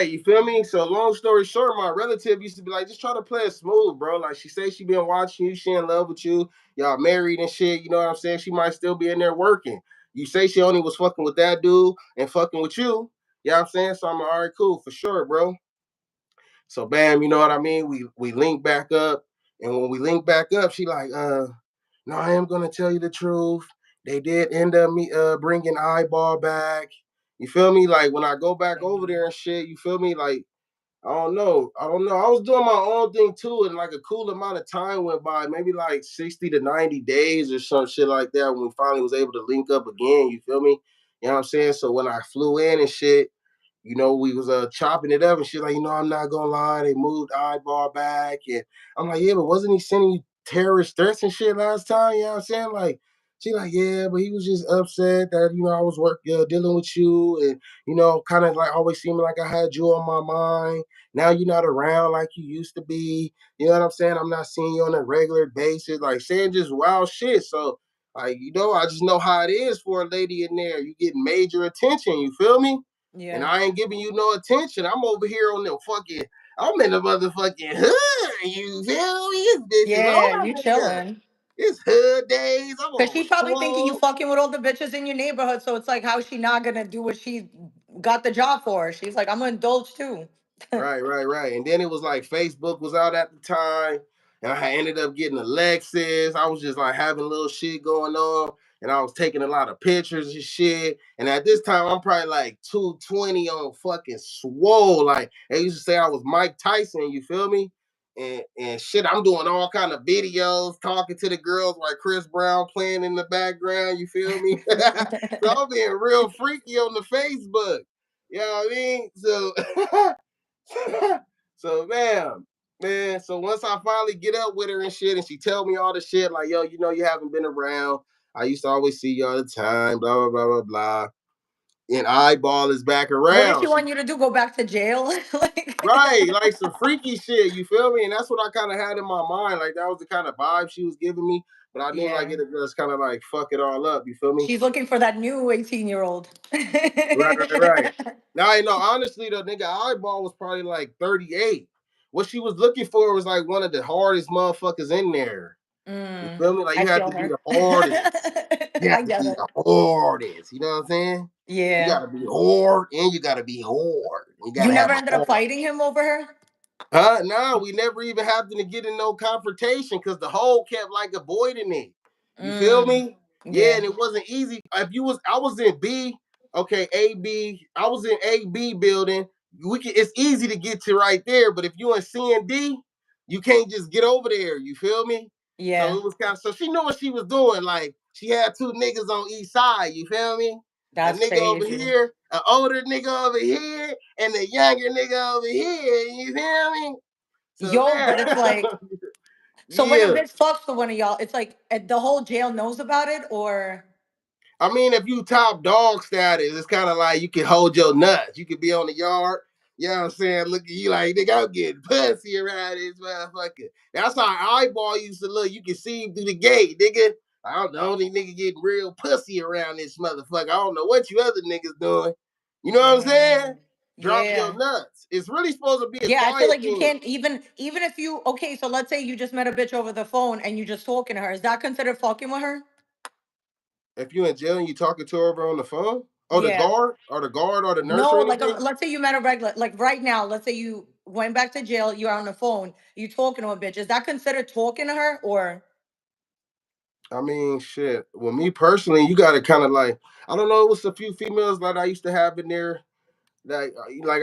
You feel me? So long story short, my relative used to be like, just try to play it smooth, bro. Like she say she been watching you, she in love with you, y'all married and shit. You know what I'm saying? She might still be in there working. You say she only was fucking with that dude and fucking with you. You know what I'm saying? So I'm like, all right, cool, for sure, bro. So bam, you know what I mean? We link back up. And when we link back up, she like, no, I am gonna tell you the truth. They did end up me bringing eyeball back. You feel me? Like when I go back over there and shit, you feel me? Like I don't know. I was doing my own thing too, and like a cool amount of time went by, maybe like 60 to 90 days or some shit like that when we finally was able to link up again. You feel me? You know what I'm saying? So when I flew in and shit, we was chopping it up and shit like, I'm not gonna lie, they moved eyeball back. And I'm like, yeah, but wasn't he sending you terrorist threats and shit last time? You know what I'm saying? Like, she like, yeah, but he was just upset that, I was dealing with you and, kind of like always seeming like I had you on my mind. Now you're not around like you used to be. You know what I'm saying? I'm not seeing you on a regular basis, like saying just wild shit. So, like, I just know how it is for a lady in there. You get major attention, you feel me? And Yeah. I ain't giving you no attention. I'm over here on the fucking, I'm in the motherfucking hood. You feel me? This bitch is Yeah, on you my nigga. chilling. It's hood days. I'm Cause on she's probably thinking you swole. fucking with all the bitches in your neighborhood. So it's like, how is she not gonna do what she got the job for? She's like, I'm gonna indulge too. Right. And then it was like Facebook was out at the time. And I ended up getting a Lexus. I was just like having a little shit going on. and I was taking a lot of pictures and shit. And at this time, I'm probably like 220 on fucking swole. Like they used to say I was Mike Tyson. You feel me? And shit, I'm doing all kind of videos, talking to the girls like Chris Brown playing in the background. You feel me? So I'm being real freaky on the Facebook. You know what I mean? So man. So once I finally get up with her and shit, and she tell me all the shit like, yo, you know, you haven't been around. I used to always see you all the time. Blah blah blah blah blah. And eyeball is back What did she around. She want you to do? Go back to jail? right, like some freaky shit. You feel me? And that's what I kind of had in my mind. Like that was the kind of vibe she was giving me. But I knew like Yeah. it just kind of like fuck it all up. You feel me? She's looking for that new 18-year-old. Right. Now I know honestly the nigga eyeball was probably like 38. What she was looking for was like one of the hardest motherfuckers in there. You feel me? Like I you have feel to be her. the hardest. You have I to get be it. the hardest. You know what I'm saying? You Yeah. gotta be hard and you gotta be hard. You You gotta have never a ended up hard. fighting him over her? No, we never even happened to get in no confrontation because the whole kept like avoiding it. You feel Mm, me? Yeah, yeah. and it wasn't easy. If you was, I was in B, okay, A B. I was in A B building. It's easy to get to right there, but if you in C and D, you can't just get over there. You feel me? So Yeah. it was kind of so she knew what she was doing. Like she had two niggas on each side. You feel me? A That's nigga over crazy. here, an older nigga over here, and a younger nigga over here. You feel me? So Yo, but it's man, like, so when a yeah. bitch fucks for one of y'all, it's like the whole jail knows about it, or I mean, if you top dog status, it's kind of like you can hold your nuts. You could be on the yard. You know what I'm saying? Look at you like, nigga, I'm getting pussy around this motherfucker. That's how eyeball used to look. You can see him through the gate, nigga. I don't know, only nigga getting real pussy around this motherfucker. I don't know what you other niggas doing. You know what I'm saying? damn. Drop your Yeah. nuts. It's really supposed to be a Yeah, I feel quiet like you thing. can't even if you okay, so let's say you just met a bitch over the phone and you just talking to her. Is that considered fucking with her? If you in jail and you talking to her over on the phone, or the Yeah. guard, or the nurse No, or like anything. let's say you met a regular, like right now, let's say you went back to jail, you're on the phone, you talking to a bitch. Is that considered talking to her or I mean, shit. Well, me personally, you got to kind of like, I don't know. It was a few females that I used to have in there. Like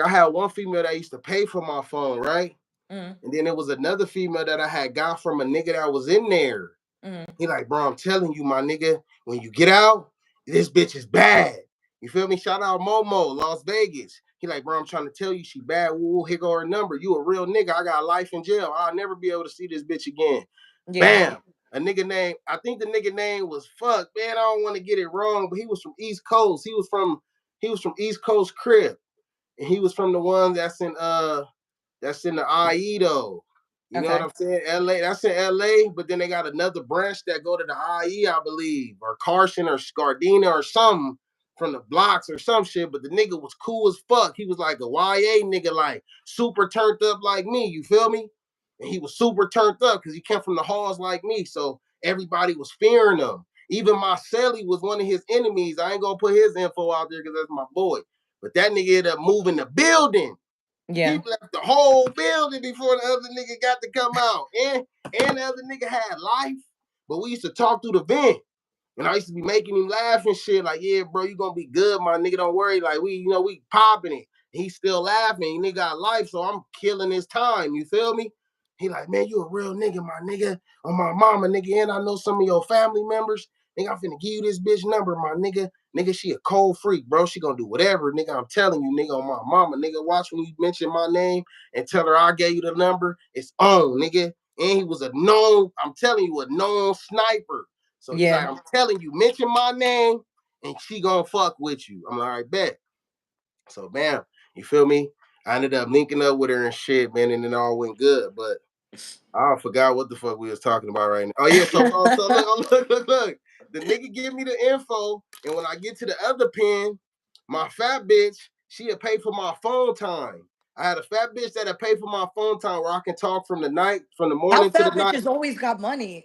I had one female that used to pay for my phone, right? mm, And then there was another female that I had got from a nigga that was in there. mm, He like, bro, I'm telling you, my nigga, when you get out, this bitch is bad. You feel me? Shout out Momo, Las Vegas. He like, bro, I'm trying to tell you she bad. Woo, here go her number. You a real nigga. I got life in jail. I'll never be able to see this bitch again. yeah. Bam. A nigga name, I think the nigga name was fuck, man. I don't want to get it wrong, but he was from East Coast. He was from East Coast Crib. And he was from the one that's in the IE though. You know what Okay. I'm saying? LA, that's in LA, but then they got another branch that go to the IE, I believe, or Carson or Scardina or something from the blocks or some shit. But the nigga was cool as fuck. He was like a YA nigga, like super turned up like me. You feel me? And he was super turned up because he came from the halls like me. So everybody was fearing him. Even my celly was one of his enemies. I ain't gonna put his info out there because that's my boy. But that nigga ended up moving the building. He Yeah. left the whole building before the other nigga got to come out. And the other nigga had life, but we used to talk through the vent. And I used to be making him laugh and shit. Like, yeah, bro, you gonna be good, my nigga. Don't worry. Like, we popping it. He's still laughing. Nigga got life, so I'm killing his time. You feel me? He like, man, you a real nigga, my nigga. On my mama, nigga. And I know some of your family members. Nigga, I'm finna give you this bitch number, my nigga. Nigga, she a cold freak, bro. She gonna do whatever, nigga. I'm telling you, nigga, on my mama, nigga. Watch when you mention my name and tell her I gave you the number. It's on, nigga. And he was a known, I'm telling you, a known sniper. So he like, Yeah. I'm telling you, mention my name and she gonna fuck with you. I'm like, all right, bet. So bam, you feel me? I ended up linking up with her and shit, man, and it all went good. But I forgot what the fuck we was talking about right now. Oh yeah, so look, look. The nigga give me the info, and when I get to the other pen, my fat bitch, she'll pay for my phone time. I had a fat bitch that'll pay for my phone time where I can talk from the How morning to the fat night. bitches always got money.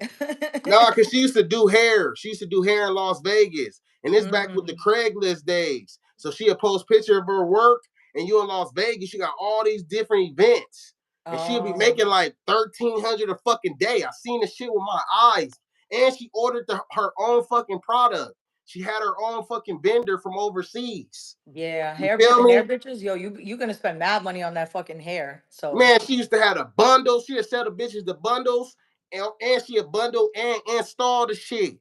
No, because she used to do hair. She used to do hair in Las Vegas. And it's back with the Mm. Craigslist days. So she'll post picture of her work, and you in Las Vegas, you got all these different events. And she'll be Oh. making like 1,300 a fucking day. I seen the shit with my eyes. and she ordered her own fucking product. She had her own fucking vendor from overseas. Yeah, You feel hair me? bitches, yo, you gonna spend mad money on that fucking hair. So Man, she used to have a bundle. She would sell the bitches the bundles, and she a bundle and install the shit.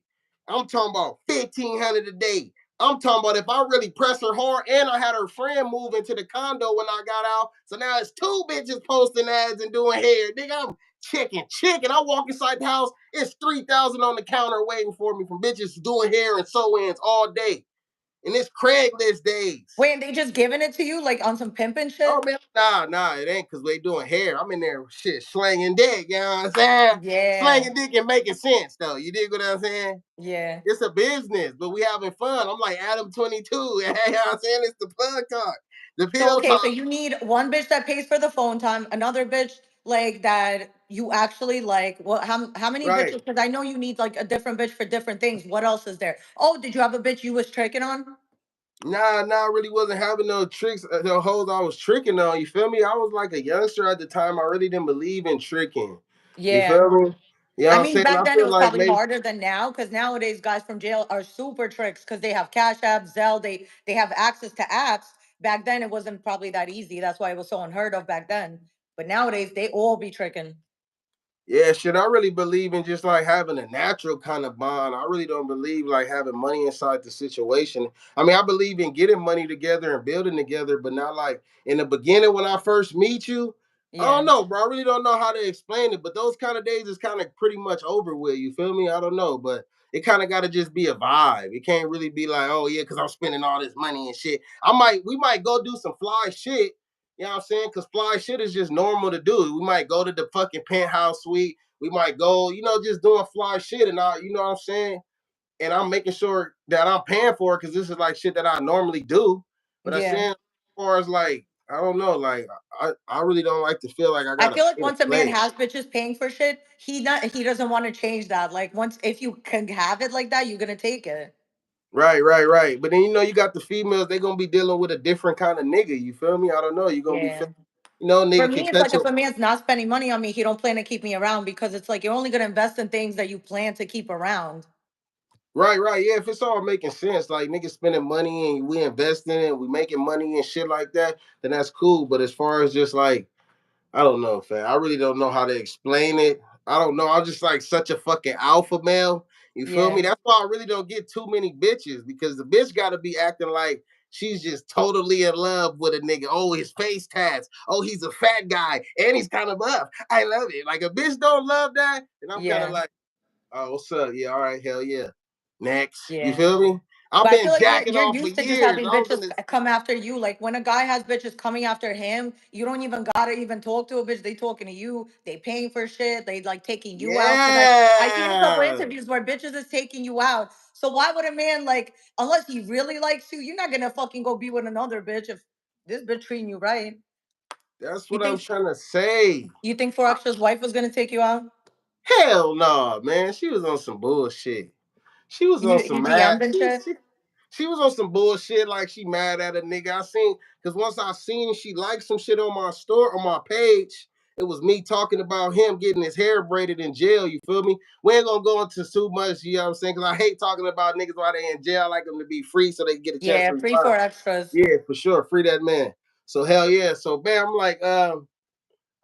I'm talking about 1,500 a day. I'm talking about if I really press her hard, and I had her friend move into the condo when I got out. So now it's two bitches posting ads and doing hair. Nigga, I'm chicken. I walk inside the house, it's 3,000 on the counter waiting for me from bitches doing hair and sew-ins all day. And it's Craigslist days. wait, and they just giving it to you like on some pimping shit? Oh man, nah, it ain't because they doing hair. I'm in there shit slanging dick, you know what I'm saying? Yeah, Slanging dick and making sense though. You dig what I'm saying? yeah. It's a business, but we having fun. I'm like Adam 22. You know what I'm saying? It's the plug talk, the So pill okay, so talk. you need one bitch that pays for the phone time, another bitch like that you actually like. Well, how many Right. bitches? Because I know you need like a different bitch for different things. What else is there? Oh, did you have a bitch you was tricking on? Nah, I really wasn't having no tricks, no hoes I was tricking on. You feel me? I was like a youngster at the time. I really didn't believe in tricking. You Yeah. feel me? You know I what I'm mean, saying? back I then it feel was like probably maybe harder than now because nowadays guys from jail are super tricks because they have Cash App, Zelle, they have access to apps. Back then it wasn't probably that easy. That's why it was so unheard of back then. But nowadays they all be tricking. yeah, shit. I really believe in just like having a natural kind of bond. I really don't believe like having money inside the situation. I mean, I believe in getting money together and building together, but not like in the beginning when I first meet you. I Yeah. don't know, bro. I really don't know how to explain it, but those kind of days is kind of pretty much over with. You feel me? I don't know, but it kind of got to just be a vibe. It can't really be like, oh yeah, because I'm spending all this money and shit. We might go do some fly shit, you know what I'm saying? Because fly shit is just normal to do. We might go to the fucking penthouse suite. We might go, just doing fly shit. And you know what I'm saying? And I'm making sure that I'm paying for it because this is like shit that I normally do. But I'm Yeah. saying, as far as like, I don't know, like, I really don't like to feel like I I got to feel like pay to once a man play. has bitches paying for shit, he doesn't want to change that. Like once if you can have it like that, you're gonna take it. Right. But then, you got the females, they going to be dealing with a different kind of nigga. You feel me? I don't know. You're going to be, Yeah. For nigga can me, it's like catch if a a man's not spending money on me, he don't plan to keep me around because it's like you're only gonna invest in things that you plan to keep around. Right. Yeah, if it's all making sense, like niggas spending money and we investing and we making money and shit like that, then that's cool. But as far as just like, I don't know, fam. I really don't know how to explain it. I don't know. I'm just like such a fucking alpha male. You feel me? Yeah. That's why I really don't get too many bitches because the bitch got to be acting like she's just totally in love with a nigga. Oh, his face tats. Oh, he's a fat guy and he's kind of buff. I love it. Like a bitch don't love that, and I'm kind of Yeah. like, oh, what's up? Yeah, all right, hell yeah. Next. You Yeah. feel me? I've But I been feel like jacking you're off for used to just years. having I was in bitches this. come after you. Like when a guy has bitches coming after him, you don't even gotta even talk to a bitch. They talking to you. They paying for shit. They like taking you out. Cause I seen a couple Yeah. interviews where bitches is taking you out. So why would a man like unless he really likes you, you're not gonna fucking go be with another bitch if this bitch treating you right. That's You what I'm think trying to say. you think Four Extra's wife was gonna take you out? Hell no, man. She was on some bullshit. She was on You some mad. DM'd and shit? She was on some bullshit like she mad at a nigga. I seen because once I seen she liked some shit on my store on my page. It was me talking about him getting his hair braided in jail. You feel me? We ain't gonna go into too much. You know what I'm saying? Because I hate talking about niggas while they in jail. I like them to be free so they get a chance Yeah, to free respond. Four Extras. Yeah, for sure. Free that man. So hell yeah. So bam,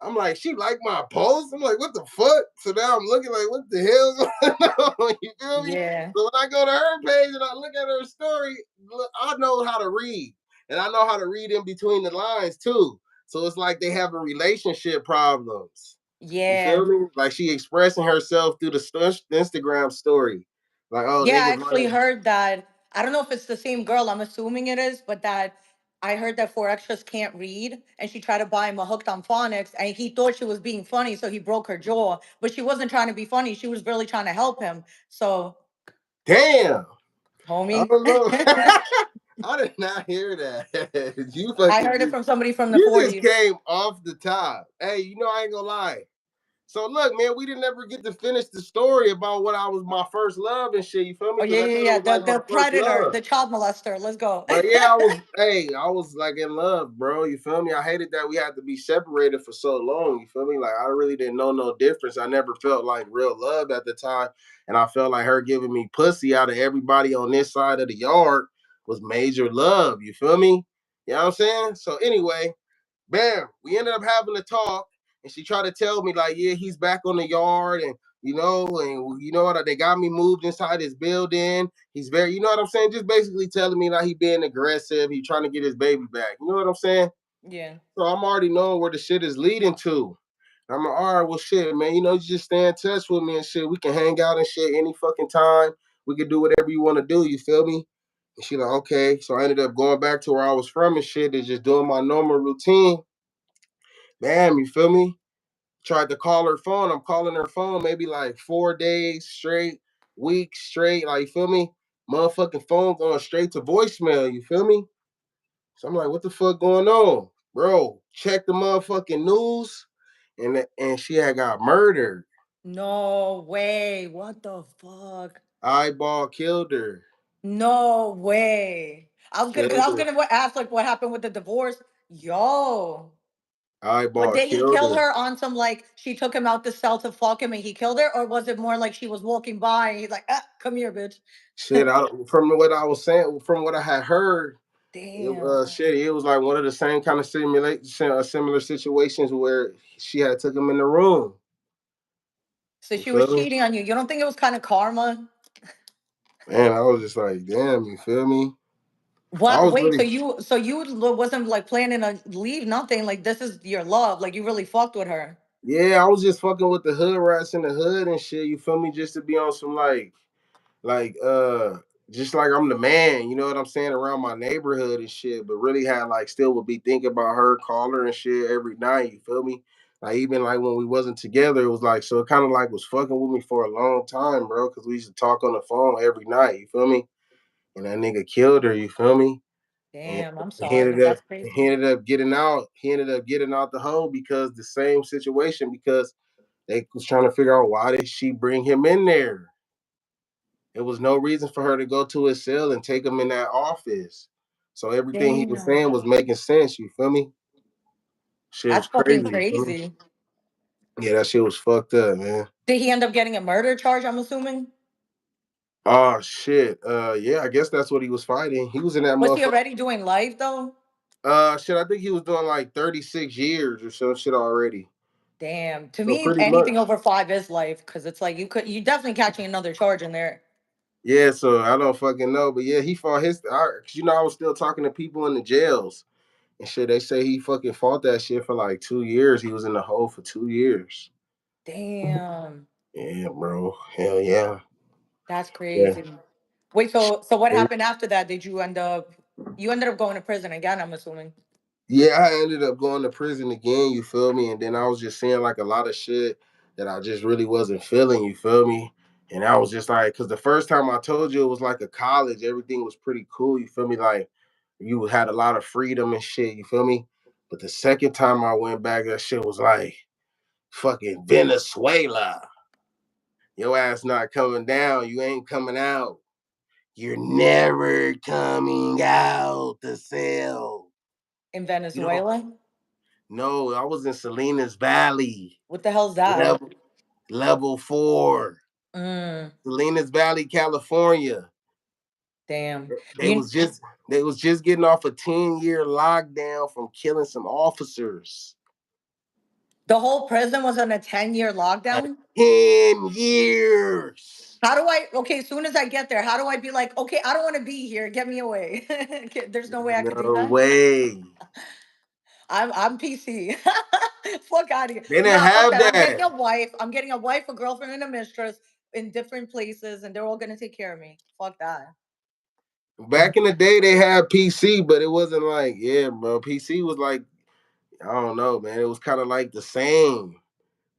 I'm like, she liked my post. I'm like, what the fuck? So now I'm looking like, what the hell going on? You feel me? Yeah. So when I go to her page and I look at her story, look, I know how to read. And I know how to read in between the lines too. So it's like they having relationship problems. You feel Yeah. me? Like she expressing herself through the Instagram story. Like, oh, Yeah, I niggas actually running. heard that. I don't know if it's the same girl. I'm assuming it is, but that I heard that Four Extras can't read, and she tried to buy him a hooked on phonics, and he thought she was being funny, so he broke her jaw. But she wasn't trying to be funny. She was really trying to help him. So, Damn. I homie, don't know. I did not hear that. I heard it from somebody from the You just 40s. came off the top. Hey, I ain't gonna lie. So look, man, we didn't ever get to finish the story about what I was my first love and shit. You feel Oh me? yeah, Because I yeah, thought it yeah. was like my The first predator, love. the child molester. Let's go. But yeah, I was like in love, bro. You feel me? I hated that we had to be separated for so long. You feel me? Like I really didn't know no difference. I never felt like real love at the time, and I felt like her giving me pussy out of everybody on this side of the yard was major love. You feel me? You know what I'm saying? So anyway, bam, we ended up having a talk, and she tried to tell me like, yeah, he's back on the yard, and you know what? They got me moved inside his building. He's very, you know what I'm saying? Just basically telling me like he being aggressive. He trying to get his baby back. You know what I'm saying? Yeah. So I'm already knowing where the shit is leading to. I'm like, all right, well, shit, man. You know, you just stay in touch with me and shit. We can hang out and shit any fucking time. We can do whatever you want to do. You feel me? And she like, okay. So I ended up going back to where I was from and shit and just doing my normal routine. Damn, you feel me? Tried to call her phone. I'm calling her phone maybe like 4 days straight, weeks straight. Like, you feel me? Motherfucking phone going straight to voicemail. You feel me? So I'm like, what the fuck going on? Bro, check the motherfucking news. And she had got murdered. No way. What the fuck? Eyeball killed her. No way. Cause I Killed was her. gonna ask like what happened with the divorce. Yo. But Eyeball did he killed kill her. her on some like she took him out the cell to fuck him and he killed her, or was it more like she was walking by and he's like, ah, come here, bitch. Shit, from what I was saying, from what I had heard, Damn. it was like one of the same kind of similar situations where she had took him in the room. So You she was feel me? cheating on you. You don't think it was kind of karma? Man, I was just like, damn, you feel me? I What? was Wait. really, So you wasn't like planning to leave? Nothing. Like this is your love. Like you really fucked with her. yeah, I was just fucking with the hood rats in the hood and shit. You feel me? Just to be on some like just like I'm the man, you know what I'm saying, around my neighborhood and shit, but really had like still would be thinking about her, call her and shit every night, you feel me? Like even like when we wasn't together, it was like so it kind of like was fucking with me for a long time, bro, because we used to talk on the phone every night, you feel me? And that nigga killed her, you feel me? And Damn. I'm he sorry. ended up That's crazy. he ended up getting out. He ended up getting out the hole because the same situation because they was trying to figure out why did she bring him in there. There was no reason for her to go to his cell and take him in that office. So everything he was Damn. saying was making sense. You feel me? Shit That's was fucking crazy. You feel me? crazy. Yeah, that shit was fucked up, man. Did he end up getting a murder charge? I'm assuming. Oh shit. Yeah, I guess that's what he was fighting. He was in that Was he motherfucker. already doing life though? Shit, I think he was doing like 36 years or some shit already. Damn. To So me, pretty anything much. over 5 is life because it's like you definitely catching another charge in there. Yeah, so I don't fucking know, but yeah, he fought his. Cause you know, I was still talking to people in the jails and shit. They say he fucking fought that shit for like 2 years. He was in the hole for 2 years. Damn. Yeah, bro. Hell yeah. That's Yeah. crazy. Wait, so what happened after that? Did you ended up going to prison again, I'm assuming. Yeah, I ended up going to prison again, you feel me? And then I was just seeing like a lot of shit that I just really wasn't feeling, you feel me? And I was just like, because the first time I told you it was like a college, everything was pretty cool, you feel me? Like you had a lot of freedom and shit, you feel me? But the second time I went back, that shit was like fucking Venezuela. Your ass not coming down, you ain't coming out. You're never coming out the cell. In You know, Venezuela? no, I was in Salinas Valley, What the hell's that? level level 4, Mm, Salinas Valley, California. damn. They You was just they was just getting off a 10-year lockdown from killing some officers. The whole prison was on a 10-year Uh, lockdown? 10 years. How do I okay, as soon as I get there, how do I be like, okay, I don't want to be here. Get me away. There's no way I could do No that. way. I'm PC. Fuck out of here. They didn't Nah, fuck have that. I'm getting that. a wife. I'm getting a wife, a girlfriend, and a mistress in different places, and they're all gonna take care of me. Fuck that. Back in the day, they had PC, but it wasn't like, yeah, bro. PC was like, I don't know, man. It was kind of like the same.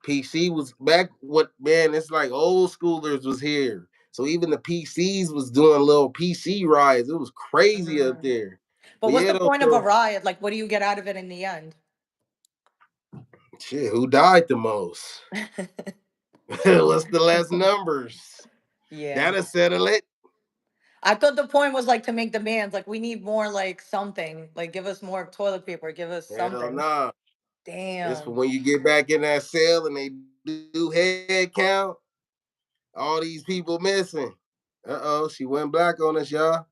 PC was back. What man? It's like old schoolers was here, so even the PCs was doing little PC rides. It was crazy up Mm. there. But But what's yeah, the though. point of a So riot? Like, what do you get out of it in the end? Shit, who died the most? What's the last numbers? Yeah. That'll settle it. I thought the point was like to make demands. Like we need more like something. Like give us more toilet paper. Give us Hell something. nah. It's for Damn. when you get back in that cell and they do head count. All these people missing. Uh-oh, she went black on us, y'all.